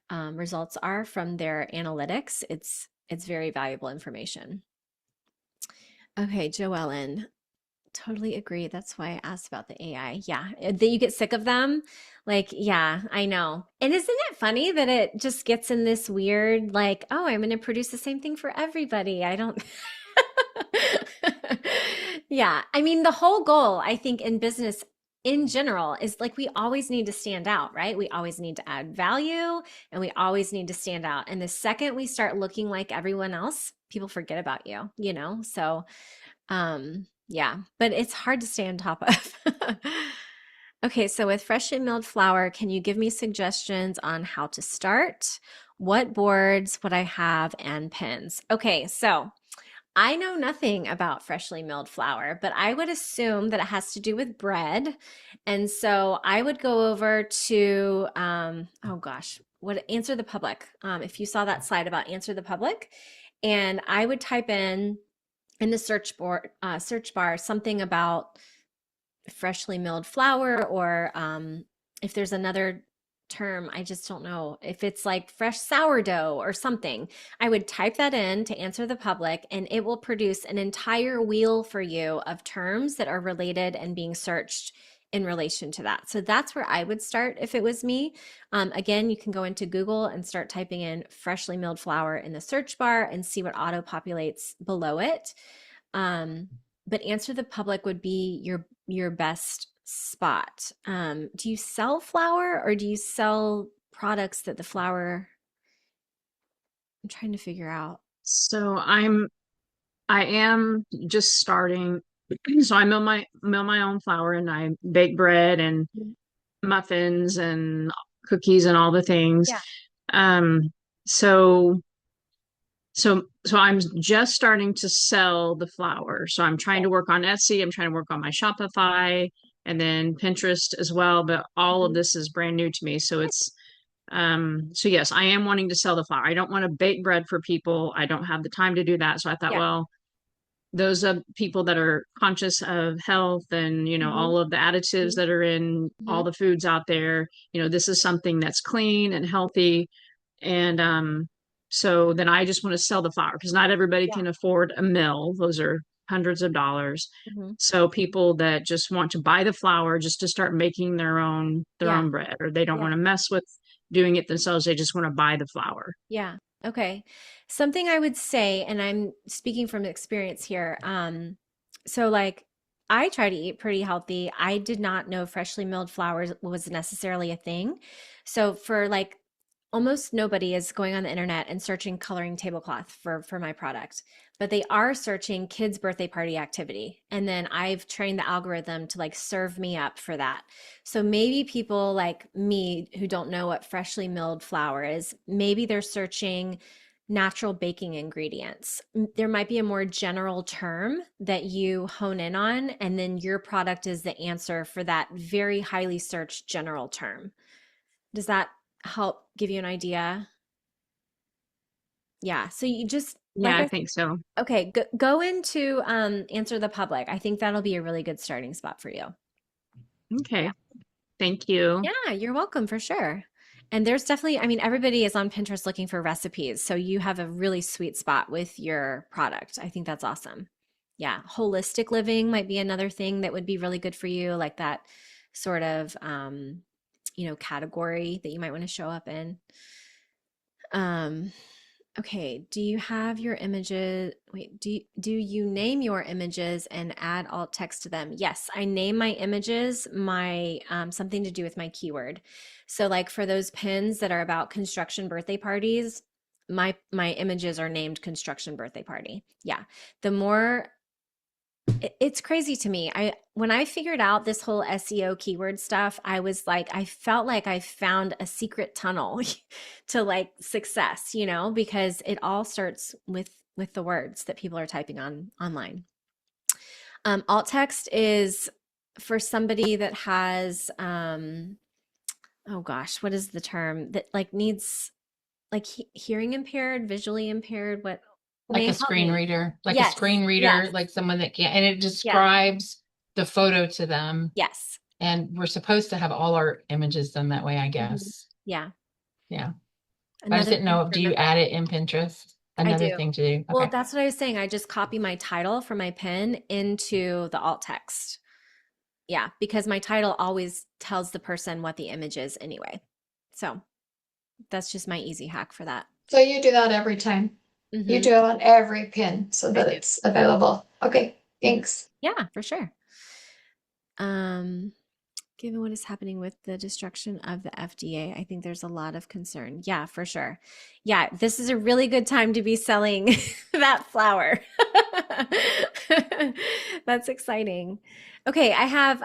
results are from their analytics. It's very valuable information. Okay, Joellen, totally agree. That's why I asked about the AI. Yeah, that you get sick of them. Like, yeah, I know. And isn't it funny that it just gets in this weird, like, oh, I'm going to produce the same thing for everybody. I don't. Yeah, I mean, the whole goal, I think, in business in general is like we always need to stand out, right? We always need to add value and we always need to stand out. And the second we start looking like everyone else, people forget about you, you know? So, yeah, but it's hard to stay on top of. Okay, so with freshly milled flour, can you give me suggestions on how to start? What boards would I have and pins? Okay, so I know nothing about freshly milled flour, but I would assume that it has to do with bread. And so I would go over to, oh gosh, what Answer the Public. If you saw that slide about Answer the Public, and I would type in the search bar something about freshly milled flour, or if there's another term, I just don't know, if it's like fresh sourdough or something, I would type that in to Answer the Public, and it will produce an entire wheel for you of terms that are related and being searched in relation to that. So that's where I would start if it was me. Again, you can go into Google and start typing in freshly milled flour in the search bar and see what auto populates below it. But Answer the Public would be your best spot. Do you sell flour or do you sell products that the flour? I'm trying to figure out. So I am just starting. So I mill my own flour, and I bake bread and muffins and cookies and all the things. Yeah. So I'm just starting to sell the flour. So I'm trying to work on Etsy. I'm trying to work on my Shopify and then Pinterest as well. But all of this is brand new to me. So so yes, I am wanting to sell the flour. I don't want to bake bread for people. I don't have the time to do that. So I thought, Yeah. well, those are people that are conscious of health and, all of the additives that are in all the foods out there. This is something that's clean and healthy. And so then I just want to sell the flour because not everybody can afford a mill. Those are hundreds of dollars. So people that just want to buy the flour just to start making their own bread, or they don't want to mess with doing it themselves. They just want to buy the flour. Yeah. Okay. Something I would say, and I'm speaking from experience here, So like I try to eat pretty healthy. I did not know freshly milled flowers was necessarily a thing. So for like almost nobody is going on the internet and searching coloring tablecloth for my product, but they are searching kids birthday party activity, and then I've trained the algorithm to like serve me up for that. So maybe people like me who don't know what freshly milled flour is, maybe they're searching natural baking ingredients. There might be a more general term that you hone in on, and then your product is the answer for that very highly searched general term. Does that help give you an idea? Yeah. So you just, like Yeah, I I think so. okay, go into answer the public. I think that'll be a really good starting spot for you. Okay. Thank you. Yeah, you're welcome for sure. And there's definitely, I mean, everybody is on Pinterest looking for recipes. So you have a really sweet spot with your product. I think that's awesome. Yeah. Holistic living might be another thing that would be really good for you, like that sort of, category that you might want to show up in. Um, Okay, do you have your images? Wait, do you name your images and add alt text to them? Yes, I name my images my something to do with my keyword. So like for those pins that are about construction birthday parties, my images are named construction birthday party. Yeah. The more it's crazy to me. When I figured out this whole SEO keyword stuff, I was like, I felt like I found a secret tunnel to like success, because it all starts with the words that people are typing on online. Alt text is for somebody that has oh gosh, what is the term that like needs like hearing impaired, visually impaired, what Like may a help screen me. reader, Yes, yes, like someone that can, and it yeah, describes the photo to them. yes. And we're supposed to have all our images done that way, I Mhm. guess. Yeah. Yeah. I just Another didn't thing know, for do you add it in Pinterest? I Another do. thing to do. Well, Okay. that's what I was saying. I just copy my title from my pin into the alt text. Yeah, because my title always tells the person what the image is anyway. So that's just my easy hack for that. So you do that every time. You Hmm. do it on every pin so that do. it's available. Okay, thanks. Yeah, for sure. Given what is happening with the destruction of the FDA, I think there's a lot of concern. Yeah, for sure. Yeah, this is a really good time to be selling that flower. That's exciting. Okay, I have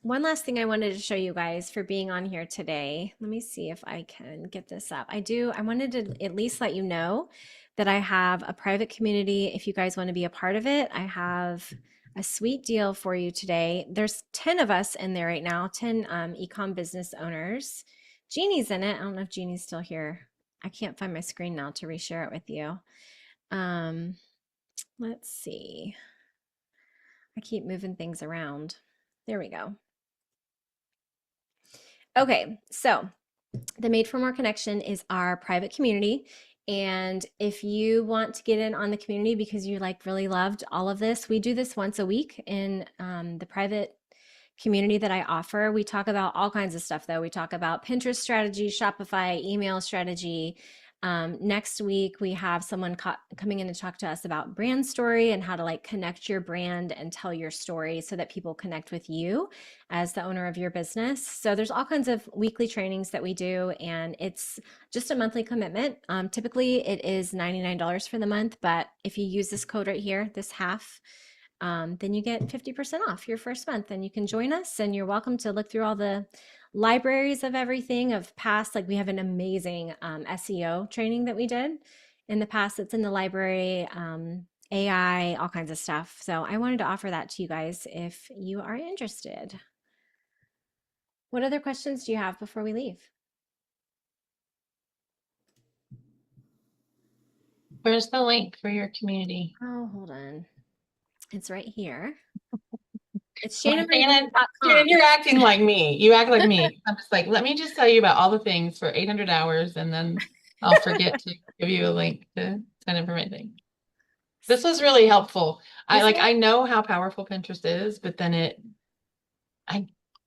one last thing I wanted to show you guys for being on here today. Let me see if I can get this up. I wanted to at least let you know that I have a private community. If you guys want to be a part of it, I have a sweet deal for you today. There's 10 of us in there right now, 10 ecom business owners. Jeannie's in it. I don't know if Jeannie's still here. I can't find my screen now to reshare it with you. Let's see. I keep moving things around. There we go. Okay, so the Made for More Connection is our private community. And if you want to get in on the community because you like really loved all of this, we do this once a week in the private community that I offer. We talk about all kinds of stuff though. We talk about Pinterest strategy, Shopify, email strategy. Next week, we have someone coming in to talk to us about brand story and how to like connect your brand and tell your story so that people connect with you as the owner of your business. So there's all kinds of weekly trainings that we do, and it's just a monthly commitment. Typically, it is $99 for the month, but if you use this code right here, this half, then you get 50% off your first month, and you can join us, and you're welcome to look through all the libraries of everything of past, like we have an amazing SEO training that we did in the past. It's in the library, AI, all kinds of stuff. So I wanted to offer that to you guys if you are interested. What other questions do you have before we leave? Where's the link for your community? Oh, hold on. It's right here. It's Shannon, ShannonMarieWilliams.com. you're acting like me. You act like me. I'm just like, let me just tell you about all the things for 800 hours, and then I'll forget to give you a link to sign up for my thing. This was really helpful. I know how powerful Pinterest is, but then it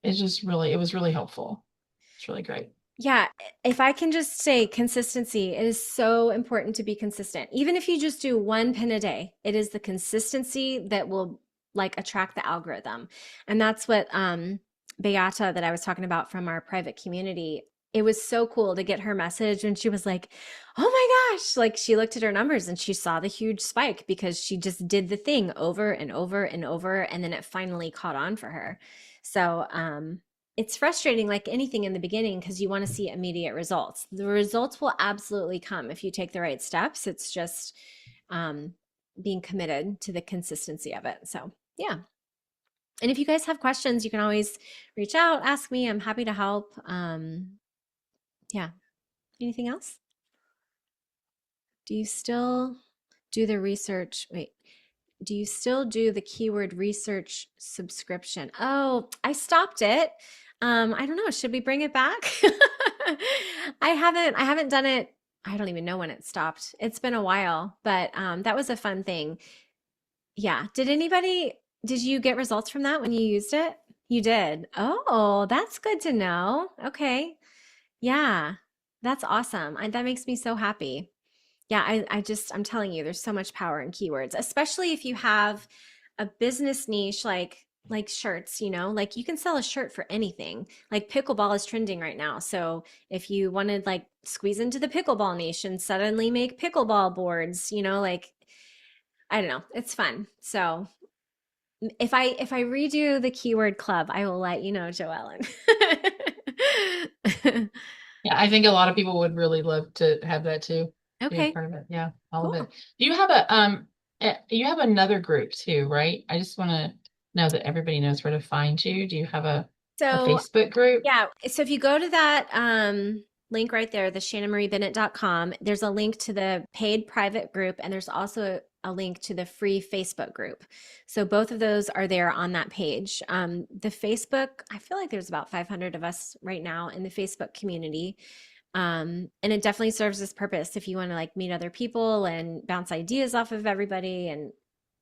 was really helpful. It's really great. Yeah, if I can just say consistency, it is so important to be consistent. Even if you just do one pin a day, it is the consistency that will like attract the algorithm. And that's what Beata that I was talking about from our private community, it was so cool to get her message when she was like, oh my gosh, like she looked at her numbers and she saw the huge spike because she just did the thing over and over and over, and then it finally caught on for her. So it's frustrating like anything in the beginning because you want to see immediate results. The results will absolutely come if you take the right steps. It's just being committed to the consistency of it. So yeah. And if you guys have questions, you can always reach out, ask me. I'm happy to help. Yeah. Anything else? Do you still do the research? Wait, do you still do the keyword research subscription? Oh, I stopped it. I don't know. Should we bring it back? I haven't done it. I don't even know when it stopped. It's been a while, but that was a fun thing. Yeah. Did you get results from that when you used it? You did. Oh, that's good to know. Okay. Yeah, that's awesome. That makes me so happy. Yeah, I'm telling you, there's so much power in keywords, especially if you have a business niche like shirts, like you can sell a shirt for anything. Like pickleball is trending right now. So if you wanted like squeeze into the pickleball niche and suddenly make pickleball boards, like I don't know, it's fun. So if I redo the keyword club, I will let you know, Joellen. Yeah, I think a lot of people would really love to have that too. Be a Okay, part of it. Yeah, all of cool. it. Do you have a you have another group too, right? I just want to know that everybody knows where to find you. Do you have a So Facebook group? yeah, so if you go to that link right there, the shannonmariebennett.com, there's a link to the paid private group, and there's also a link to the free Facebook group. So both of those are there on that page. The Facebook, I feel like there's about 500 of us right now in the Facebook community. And it definitely serves this purpose if you want to like meet other people and bounce ideas off of everybody. And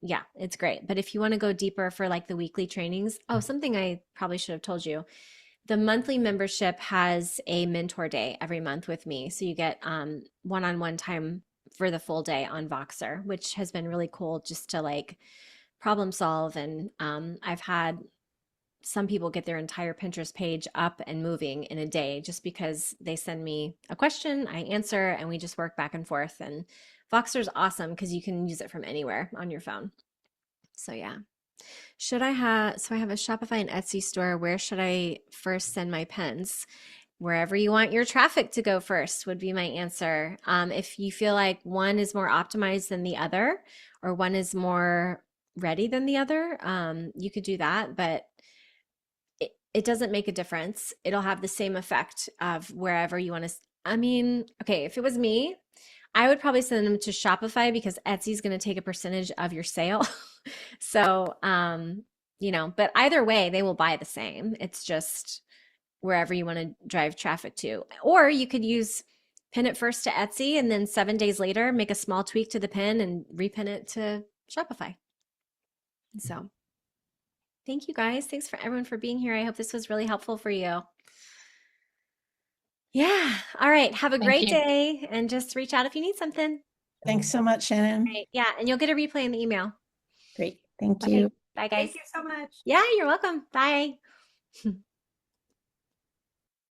yeah, it's great. But if you want to go deeper for like the weekly trainings, oh, something I probably should have told you. The monthly membership has a mentor day every month with me. So you get one-on-one time for the full day on Voxer, which has been really cool just to like problem solve. And I've had some people get their entire Pinterest page up and moving in a day just because they send me a question, I answer, and we just work back and forth. And Voxer is awesome because you can use it from anywhere on your phone. So yeah. So I have a Shopify and Etsy store. Where should I first send my pens? Wherever you want your traffic to go first would be my answer. If you feel like one is more optimized than the other, or one is more ready than the other, you could do that, but it doesn't make a difference. It'll have the same effect of wherever you want to. I mean, okay, if it was me, I would probably send them to Shopify because Etsy is going to take a percentage of your sale. So, but either way, they will buy the same. It's just wherever you want to drive traffic to. Or you could pin it first to Etsy and then 7 days later, make a small tweak to the pin and repin it to Shopify. So thank you guys. Thanks for everyone for being here. I hope this was really helpful for you. Yeah. All right. Have a great day and just reach out if you need something. Thanks so much, Shannon. Right. Yeah. And you'll get a replay in the email. Great. Thank Okay. you. Bye, guys. Thank you so much. Yeah, you're welcome. Bye.